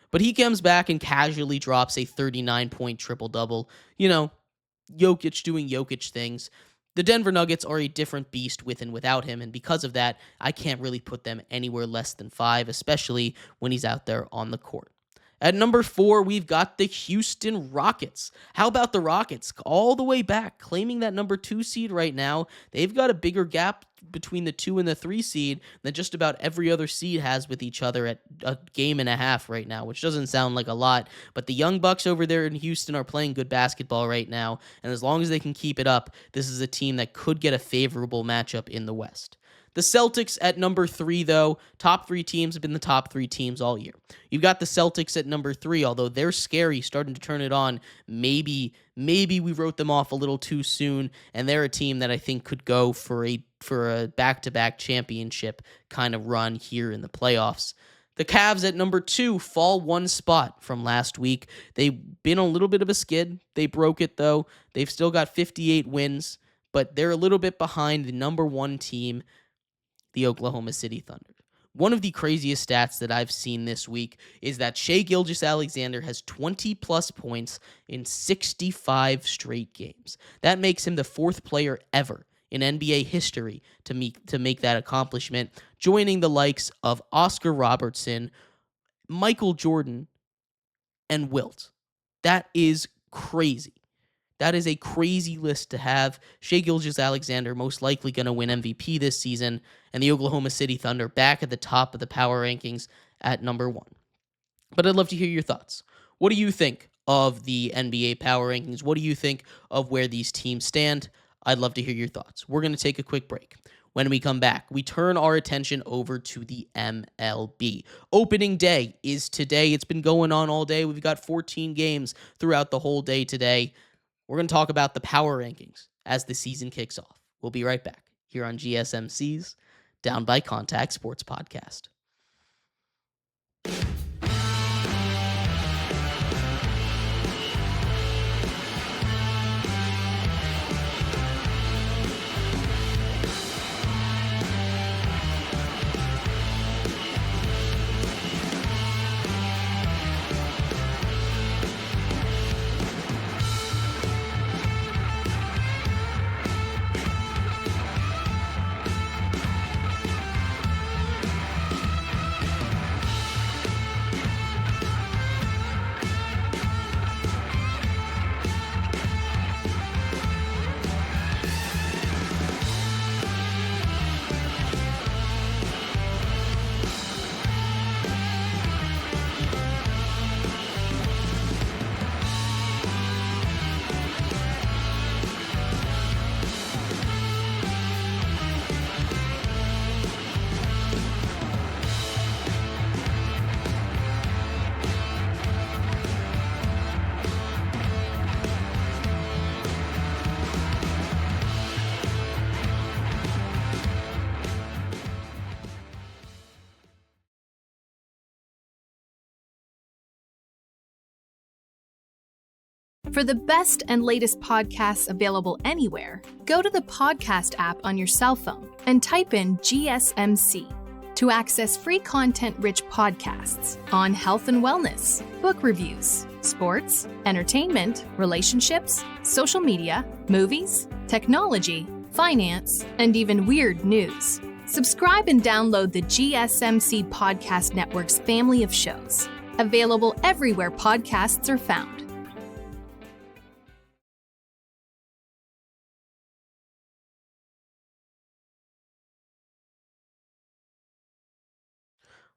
But he comes back and casually drops a 39-point triple-double. Jokic doing Jokic things. The Denver Nuggets are a different beast with and without him, and because of that, I can't really put them anywhere less than 5, especially when he's out there on the court. At number 4, we've got the Houston Rockets. How about the Rockets? All the way back, claiming that number 2 seed right now. They've got a bigger gap between the 2 and the 3 seed than just about every other seed has with each other at a game and a half right now, which doesn't sound like a lot. But the Young Bucks over there in Houston are playing good basketball right now, and as long as they can keep it up, this is a team that could get a favorable matchup in the West. The Celtics at number 3, though, top 3 teams have been the top 3 teams all year. You've got the Celtics at number 3, although they're scary, starting to turn it on. Maybe we wrote them off a little too soon, and they're a team that I think could go for a back-to-back championship kind of run here in the playoffs. The Cavs at number 2 fall 1 spot from last week. They've been a little bit of a skid. They broke it, though. They've still got 58 wins, but they're a little bit behind the number 1 team, the Oklahoma City Thunder. One of the craziest stats that I've seen this week is that Shai Gilgeous-Alexander has 20-plus points in 65 straight games. That makes him the 4th player ever in NBA history to make that accomplishment, joining the likes of Oscar Robertson, Michael Jordan, and Wilt. That is crazy. That is a crazy list to have. Shai Gilgeous-Alexander most likely going to win MVP this season, and the Oklahoma City Thunder back at the top of the power rankings at number 1. But I'd love to hear your thoughts. What do you think of the NBA power rankings? What do you think of where these teams stand? I'd love to hear your thoughts. We're going to take a quick break. When we come back, we turn our attention over to the MLB. Opening day is today. It's been going on all day. We've got 14 games throughout the whole day today. We're going to talk about the power rankings as the season kicks off. We'll be right back here on GSMC's Down by Contact Sports Podcast. For the best and latest podcasts available anywhere, go to the podcast app on your cell phone and type in GSMC to access free content-rich podcasts on health and wellness, book reviews, sports, entertainment, relationships, social media, movies, technology, finance, and even weird news. Subscribe and download the GSMC Podcast Network's family of shows, available everywhere podcasts are found.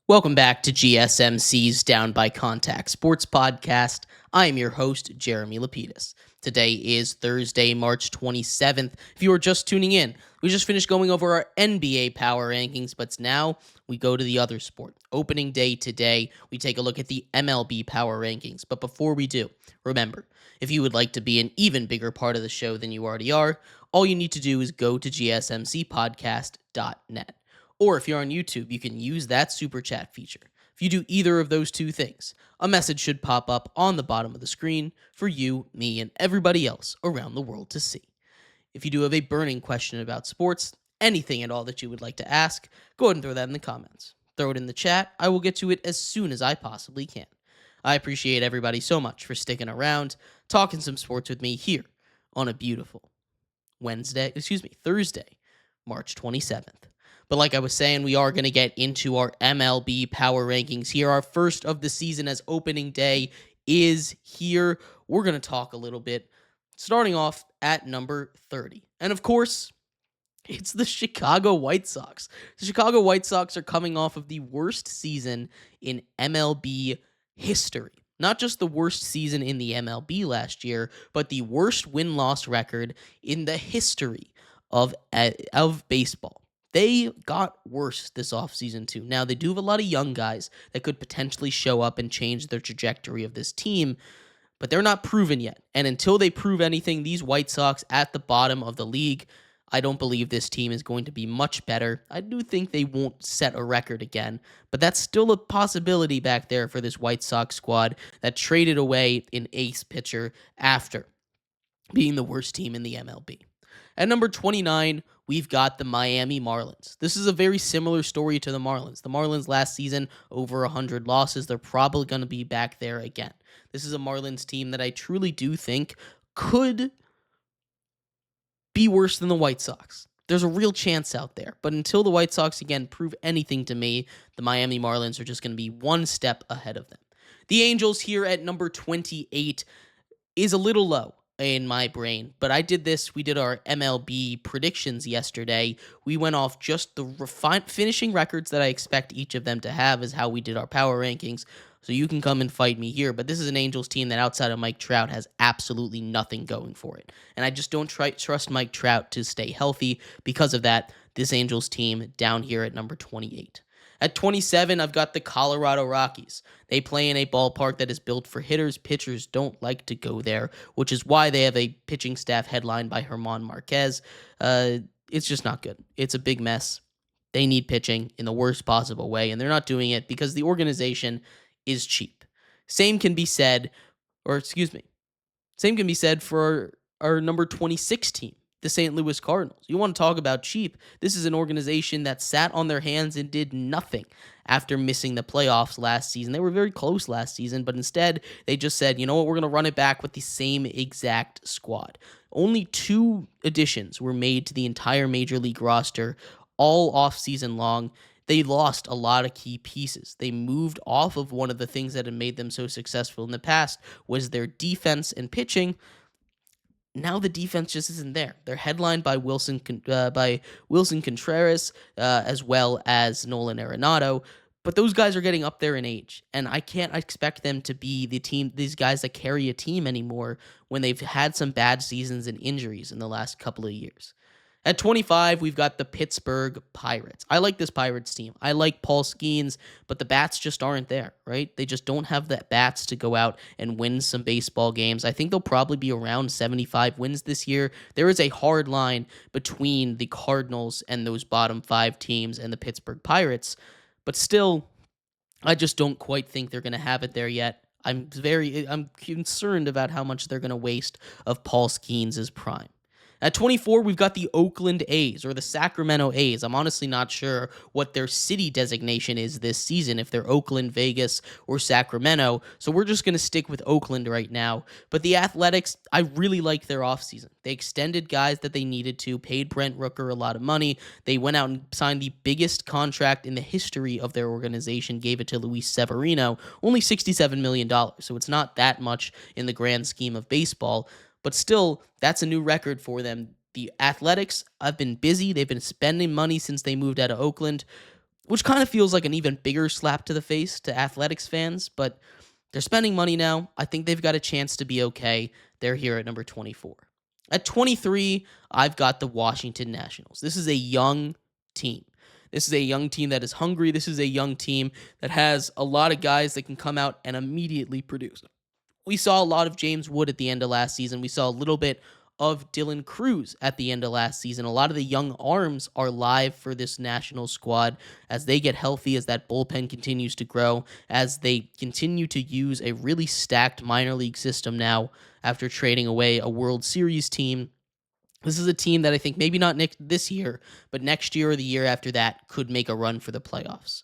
Welcome back to GSMC's Down by Contact Sports Podcast. I am your host, Jeremy Lapidus. Today is Thursday, March 27th. If you are just tuning in, we just finished going over our NBA power rankings, but now we go to the other sport. Opening day today, we take a look at the MLB power rankings. But before we do, remember, if you would like to be an even bigger part of the show than you already are, all you need to do is go to gsmcpodcast.net. Or if you're on YouTube, you can use that super chat feature. If you do either of those two things, a message should pop up on the bottom of the screen for you, me, and everybody else around the world to see. If you do have a burning question about sports, anything at all that you would like to ask, go ahead and throw that in the comments. Throw it in the chat. I will get to it as soon as I possibly can. I appreciate everybody so much for sticking around, talking some sports with me here on a beautiful Thursday, March 27th. But like I was saying, we are going to get into our MLB power rankings here. Our first of the season as opening day is here. We're going to talk a little bit, starting off at number 30. And of course, it's the Chicago White Sox. The Chicago White Sox are coming off of the worst season in MLB history. Not just the worst season in the MLB last year, but the worst win-loss record in the history of baseball. They got worse this offseason, too. Now, they do have a lot of young guys that could potentially show up and change the trajectory of this team, but they're not proven yet. And until they prove anything, these White Sox at the bottom of the league, I don't believe this team is going to be much better. I do think they won't set a record again, but that's still a possibility back there for this White Sox squad that traded away an ace pitcher after being the worst team in the MLB. At number 29, we've got the Miami Marlins. This is a very similar story to the Marlins. The Marlins last season, over 100 losses. They're probably going to be back there again. This is a Marlins team that I truly do think could be worse than the White Sox. There's a real chance out there. But until the White Sox, again, prove anything to me, the Miami Marlins are just going to be one step ahead of them. The Angels here at number 28 is a little low in my brain, but we did our MLB predictions yesterday. We went off just the finishing records that I expect each of them to have is how we did our power rankings, so you can come and fight me here, but this is an Angels team that outside of Mike Trout has absolutely nothing going for it, and I just don't trust Mike Trout to stay healthy. Because of that, this Angels team down here at number 28. At 27, I've got the Colorado Rockies. They play in a ballpark that is built for hitters. Pitchers don't like to go there, which is why they have a pitching staff headlined by German Marquez. It's just not good. It's a big mess. They need pitching in the worst possible way, and they're not doing it because the organization is cheap. Same can be said for our number 26 team, the St. Louis Cardinals. You want to talk about cheap? This is an organization that sat on their hands and did nothing after missing the playoffs last season. They were very close last season, but instead they just said, you know what, we're going to run it back with the same exact squad. Only 2 additions were made to the entire Major League roster all offseason long. They lost a lot of key pieces. They moved off of one of the things that had made them so successful in the past was their defense and pitching. Now the defense just isn't there. They're headlined by Wilson Contreras as well as Nolan Arenado, but those guys are getting up there in age, and I can't expect them to be these guys that carry a team anymore when they've had some bad seasons and injuries in the last couple of years. At 25, we've got the Pittsburgh Pirates. I like this Pirates team. I like Paul Skeens, but the bats just aren't there, right? They just don't have the bats to go out and win some baseball games. I think they'll probably be around 75 wins this year. There is a hard line between the Cardinals and those bottom 5 teams and the Pittsburgh Pirates, but still, I just don't quite think they're going to have it there yet. I'm concerned about how much they're going to waste of Paul Skeens' prime. At 24, we've got the Oakland A's or the Sacramento A's. I'm honestly not sure what their city designation is this season, if they're Oakland, Vegas, or Sacramento. So we're just going to stick with Oakland right now. But the Athletics, I really like their offseason. They extended guys that they needed to, paid Brent Rooker a lot of money. They went out and signed the biggest contract in the history of their organization, gave it to Luis Severino, only $67 million. So it's not that much in the grand scheme of baseball. But still, that's a new record for them. The Athletics have been busy. They've been spending money since they moved out of Oakland, which kind of feels like an even bigger slap to the face to Athletics fans. But they're spending money now. I think they've got a chance to be okay. They're here at number 24. At 23, I've got the Washington Nationals. This is a young team. This is a young team that is hungry. This is a young team that has a lot of guys that can come out and immediately produce. We saw a lot of James Wood at the end of last season. We saw a little bit of Dylan Cruz at the end of last season. A lot of the young arms are live for this national squad as they get healthy, as that bullpen continues to grow, as they continue to use a really stacked minor league system now after trading away a World Series team. This is a team that I think maybe not this year, but next year or the year after that could make a run for the playoffs.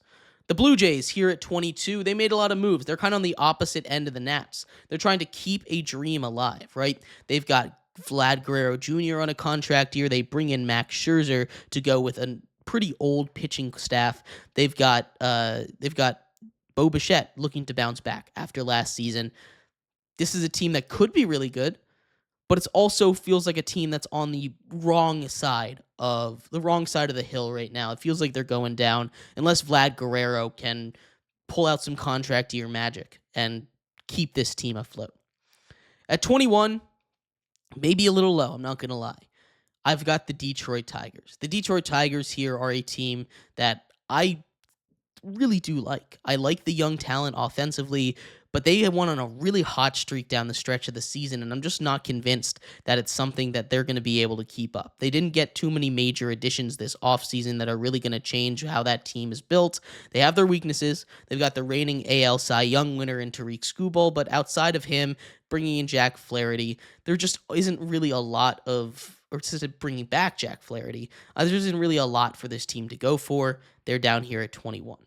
The Blue Jays here at 22, they made a lot of moves. They're kind of on the opposite end of the Nats. They're trying to keep a dream alive, right? They've got Vlad Guerrero Jr. on a contract year. They bring in Max Scherzer to go with a pretty old pitching staff. They've got Bo Bichette looking to bounce back after last season. This is a team that could be really good, but it also feels like a team that's on the wrong side of the hill right now. It feels like they're going down unless Vlad Guerrero can pull out some contract year magic and keep this team afloat. At 21, maybe a little low, I'm not going to lie. I've got the Detroit Tigers. The Detroit Tigers here are a team that I really do like. I like the young talent offensively, but they went on a really hot streak down the stretch of the season, and I'm just not convinced that it's something that they're going to be able to keep up. They didn't get too many major additions this offseason that are really going to change how that team is built. They have their weaknesses. They've got the reigning AL Cy Young winner in Tariq Skubal, but outside of him, bringing in Jack Flaherty, there just isn't really a lot of, or bringing back Jack Flaherty, there isn't really a lot for this team to go for. They're down here at 21.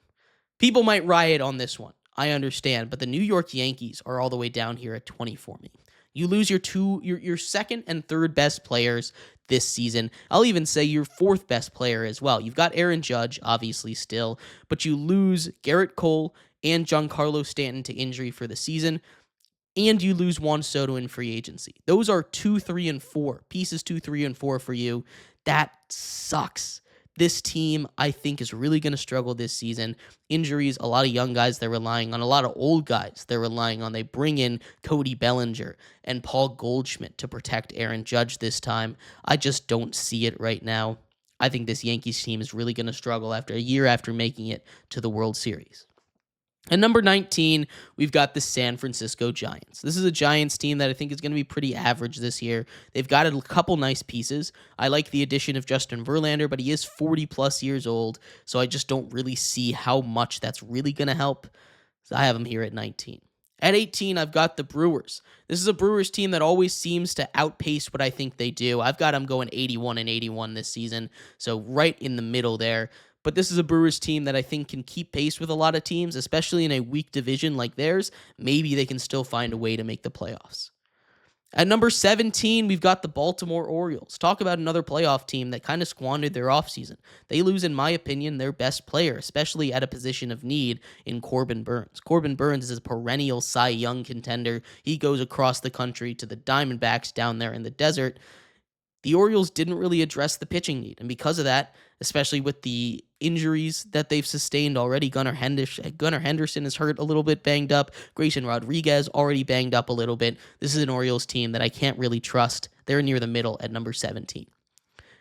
People might riot on this one. I understand, but the New York Yankees are all the way down here at 20 for me. You lose your second and third best players this season. I'll even say your fourth best player as well. You've got Aaron Judge, obviously, still, but you lose Garrett Cole and Giancarlo Stanton to injury for the season, and you lose Juan Soto in free agency. Those are 2, 3, and 4. Pieces 2, 3, and 4 for you. That sucks. This team, I think, is really going to struggle this season. Injuries, a lot of young guys they're relying on, a lot of old guys they're relying on. They bring in Cody Bellinger and Paul Goldschmidt to protect Aaron Judge this time. I just don't see it right now. I think this Yankees team is really going to struggle after a year after making it to the World Series. At number 19, we've got the San Francisco Giants. This is a Giants team that I think is going to be pretty average this year. They've got a couple nice pieces. I like the addition of Justin Verlander, but he is 40-plus years old, so I just don't really see how much that's really going to help. So I have him here at 19. At 18, I've got the Brewers. This is a Brewers team that always seems to outpace what I think they do. I've got them going 81-81 this season, so right in the middle there. But this is a Brewers team that I think can keep pace with a lot of teams, especially in a weak division like theirs. Maybe they can still find a way to make the playoffs. At number 17, we've got the Baltimore Orioles. Talk about another playoff team that kind of squandered their offseason. They lose, in my opinion, their best player, especially at a position of need in Corbin Burns. Corbin Burns is a perennial Cy Young contender. He goes across the country to the Diamondbacks down there in the desert. The Orioles didn't really address the pitching need, and because of that, especially with the injuries that they've sustained already, Gunnar Henderson is hurt a little bit, banged up. Grayson Rodriguez already banged up a little bit. This is an Orioles team that I can't really trust. They're near the middle at number 17.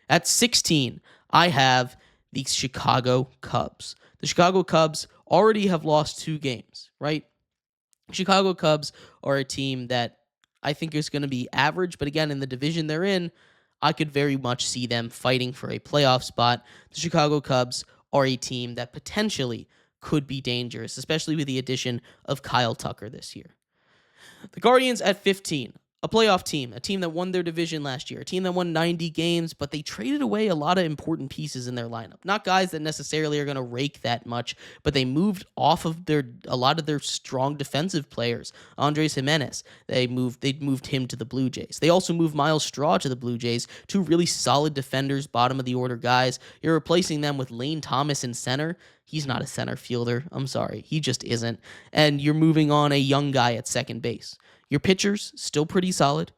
At 16, I have the Chicago Cubs. The Chicago Cubs already have lost 2 games, right? Chicago Cubs are a team that I think is going to be average, but again, in the division they're in, I could very much see them fighting for a playoff spot. The Chicago Cubs are a team that potentially could be dangerous, especially with the addition of Kyle Tucker this year. The Guardians at 15, a playoff team, a team that won their division last year, a team that won 90 games, but they traded away a lot of important pieces in their lineup. Not guys that necessarily are going to rake that much, but they moved off of a lot of their strong defensive players. Andres Jimenez, they moved him to the Blue Jays. They also moved Miles Straw to the Blue Jays, two really solid defenders, bottom of the order guys. You're replacing them with Lane Thomas in center. He's not a center fielder. I'm sorry. He just isn't. And you're moving on a young guy at second base. Your pitchers, still pretty solid.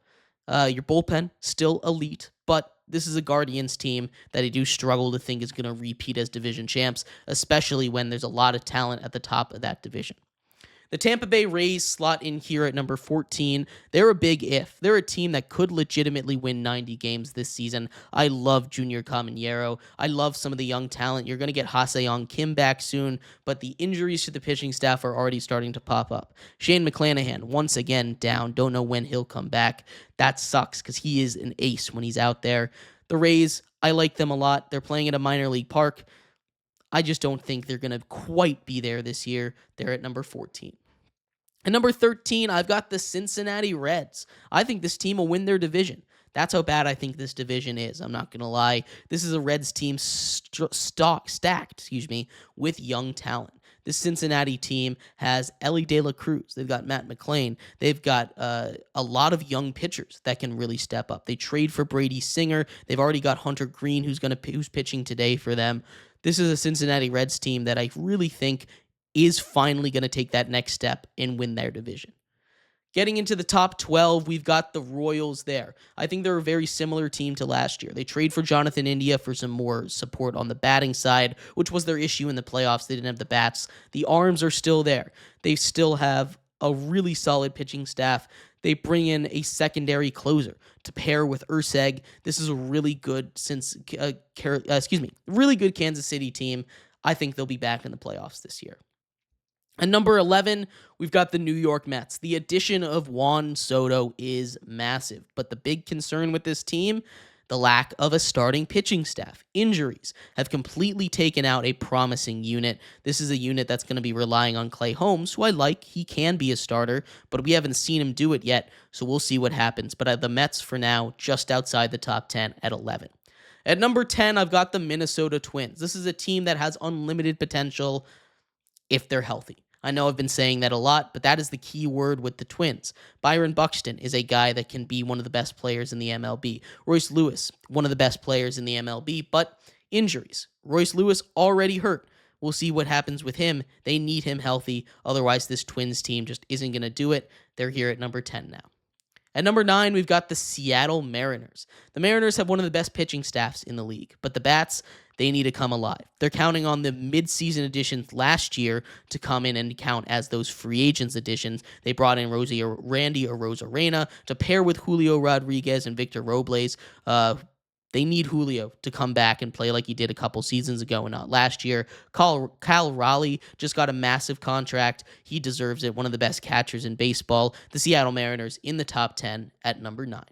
Your bullpen, still elite. But this is a Guardians team that I do struggle to think is going to repeat as division champs, especially when there's a lot of talent at the top of that division. The Tampa Bay Rays slot in here at number 14. They're a big if. They're a team that could legitimately win 90 games this season. I love Junior Caminero. I love some of the young talent. You're going to get Ha-Seong Kim back soon, but the injuries to the pitching staff are already starting to pop up. Shane McClanahan, once again, down. Don't know when he'll come back. That sucks because he is an ace when he's out there. The Rays, I like them a lot. They're playing at a minor league park. I just don't think they're going to quite be there this year. They're at number 14. At number 13, I've got the Cincinnati Reds. I think this team will win their division. That's how bad I think this division is. I'm not going to lie. This is a Reds team stacked with young talent. This Cincinnati team has Ellie De La Cruz. They've got Matt McClain. They've got a lot of young pitchers that can really step up. They trade for Brady Singer. They've already got Hunter Green, who's pitching today for them. This is a Cincinnati Reds team that I really think is finally going to take that next step and win their division. Getting into the top 12, we've got the Royals there. I think they're a very similar team to last year. They trade for Jonathan India for some more support on the batting side, which was their issue in the playoffs. They didn't have the bats. The arms are still there. They still have a really solid pitching staff. They bring in a secondary closer to pair with Urseg. This is a really good really good Kansas City team. I think they'll be back in the playoffs this year. And number 11, we've got the New York Mets. The addition of Juan Soto is massive, but the big concern with this team, the lack of a starting pitching staff. Injuries have completely taken out a promising unit. This is a unit that's going to be relying on Clay Holmes, who I like. He can be a starter, but we haven't seen him do it yet, so we'll see what happens. But the Mets, for now, just outside the top 10 at 11. At number 10, I've got the Minnesota Twins. This is a team that has unlimited potential if they're healthy. I know I've been saying that a lot, but that is the key word with the Twins. Byron Buxton is a guy that can be one of the best players in the MLB. Royce Lewis, one of the best players in the MLB, but injuries. Royce Lewis already hurt. We'll see what happens with him. They need him healthy. Otherwise, this Twins team just isn't going to do it. They're here at number 10 now. At number 9, we've got the Seattle Mariners. The Mariners have one of the best pitching staffs in the league, but the bats, they need to come alive. They're counting on the midseason additions last year to come in and count as those free agents additions. They brought in Randy Arozarena to pair with Julio Rodriguez and Victor Robles. They need Julio to come back and play like he did a couple seasons ago and not last year. Kyle Raleigh just got a massive contract. He deserves it. One of the best catchers in baseball. The Seattle Mariners in the top 10 at number 9.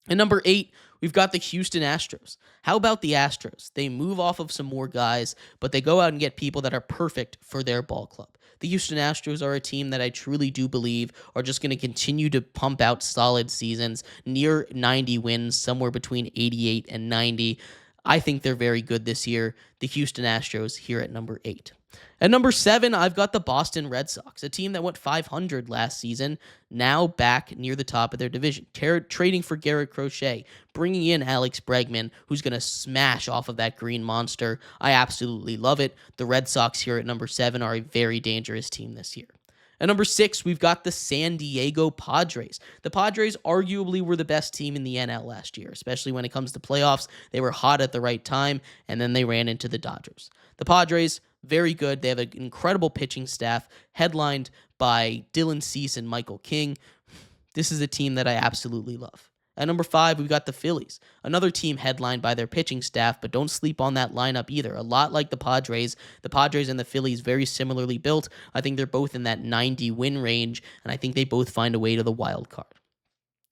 At number 8, we've got the Houston Astros. How about the Astros? They move off of some more guys, but they go out and get people that are perfect for their ball club. The Houston Astros are a team that I truly do believe are just going to continue to pump out solid seasons, near 90 wins, somewhere between 88 and 90. I think they're very good this year. The Houston Astros here at number 8. At number 7, I've got the Boston Red Sox, a team that went 500 last season, now back near the top of their division, trading for Garrett Crochet, bringing in Alex Bregman, who's going to smash off of that green monster. I absolutely love it. The Red Sox here at number 7 are a very dangerous team this year. At number 6, we've got the San Diego Padres. The Padres arguably were the best team in the NL last year, especially when it comes to playoffs. They were hot at the right time, and then they ran into the Dodgers. The Padres, very good. They have an incredible pitching staff, headlined by Dylan Cease and Michael King. This is a team that I absolutely love. At number 5, we've got the Phillies, another team headlined by their pitching staff, but don't sleep on that lineup either. A lot like the Padres and the Phillies, very similarly built. I think they're both in that 90 win range, and I think they both find a way to the wild card.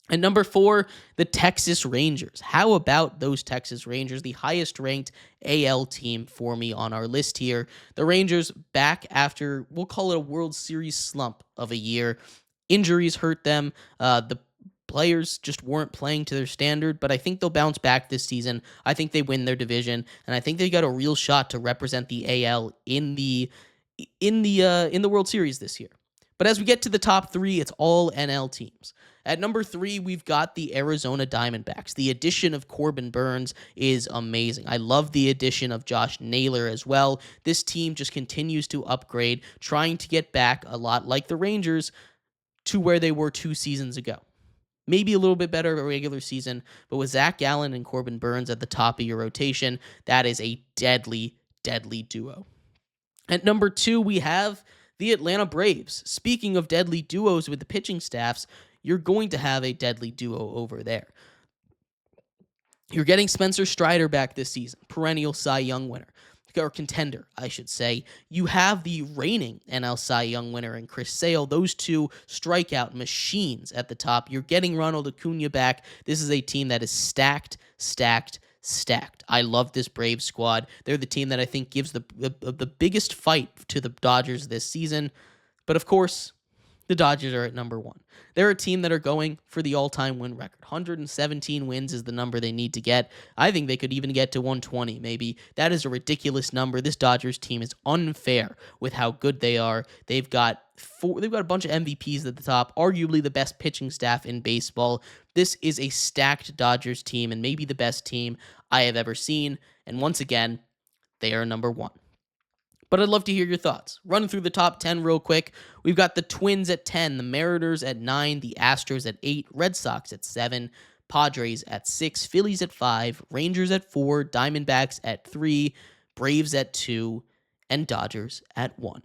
At number 4, the Texas Rangers. How about those Texas Rangers, the highest ranked AL team for me on our list here. The Rangers back after, we'll call it a World Series slump of a year. Injuries hurt them. The players just weren't playing to their standard, but I think they'll bounce back this season. I think they win their division, and I think they got a real shot to represent the AL in the World Series this year. But as we get to the top three, it's all NL teams. At number 3, we've got the Arizona Diamondbacks. The addition of Corbin Burnes is amazing. I love the addition of Josh Naylor as well. This team just continues to upgrade, trying to get back a lot like the Rangers to where they were 2 seasons ago. Maybe a little bit better of a regular season, but with Zach Gallen and Corbin Burnes at the top of your rotation, that is a deadly, deadly duo. At number 2, we have the Atlanta Braves. Speaking of deadly duos with the pitching staffs, you're going to have a deadly duo over there. You're getting Spencer Strider back this season, perennial Cy Young winner, or contender, I should say. You have the reigning NL Cy Young winner in Chris Sale, those two strikeout machines at the top. You're getting Ronald Acuna back. This is a team that is stacked. I love this Braves squad. They're the team that I think gives the biggest fight to the Dodgers this season. But of course, the Dodgers are at number 1. They're a team that are going for the all-time win record. 117 wins is the number they need to get. I think they could even get to 120, maybe. That is a ridiculous number. This Dodgers team is unfair with how good they are. They've got a bunch of MVPs at the top, arguably the best pitching staff in baseball. This is a stacked Dodgers team and maybe the best team I have ever seen. And once again, they are number 1. But I'd love to hear your thoughts. Running through the top 10 real quick. We've got the Twins at 10, the Mariners at 9, the Astros at 8, Red Sox at 7, Padres at 6, Phillies at 5, Rangers at 4, Diamondbacks at 3, Braves at 2, and Dodgers at 1.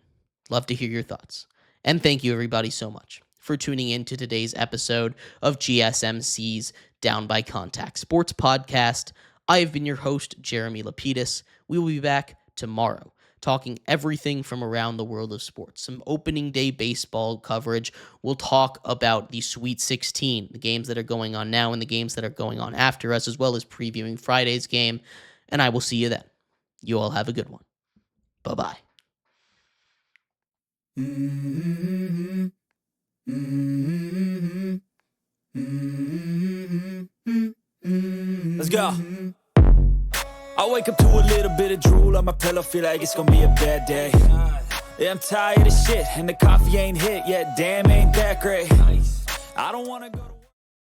Love to hear your thoughts. And thank you everybody so much for tuning in to today's episode of GSMC's Down by Contact Sports Podcast. I have been your host, Jeremy Lapidus. We will be back tomorrow, talking everything from around the world of sports. Some opening day baseball coverage. We'll talk about the Sweet 16, the games that are going on now and the games that are going on after us, as well as previewing Friday's game. And I will see you then. You all have a good one. Bye-bye. Let's go. I wake up to a little bit of drool on my pillow, feel like it's gonna be a bad day. Yeah, I'm tired of shit, and the coffee ain't hit yet, damn, ain't that great. I don't wanna go to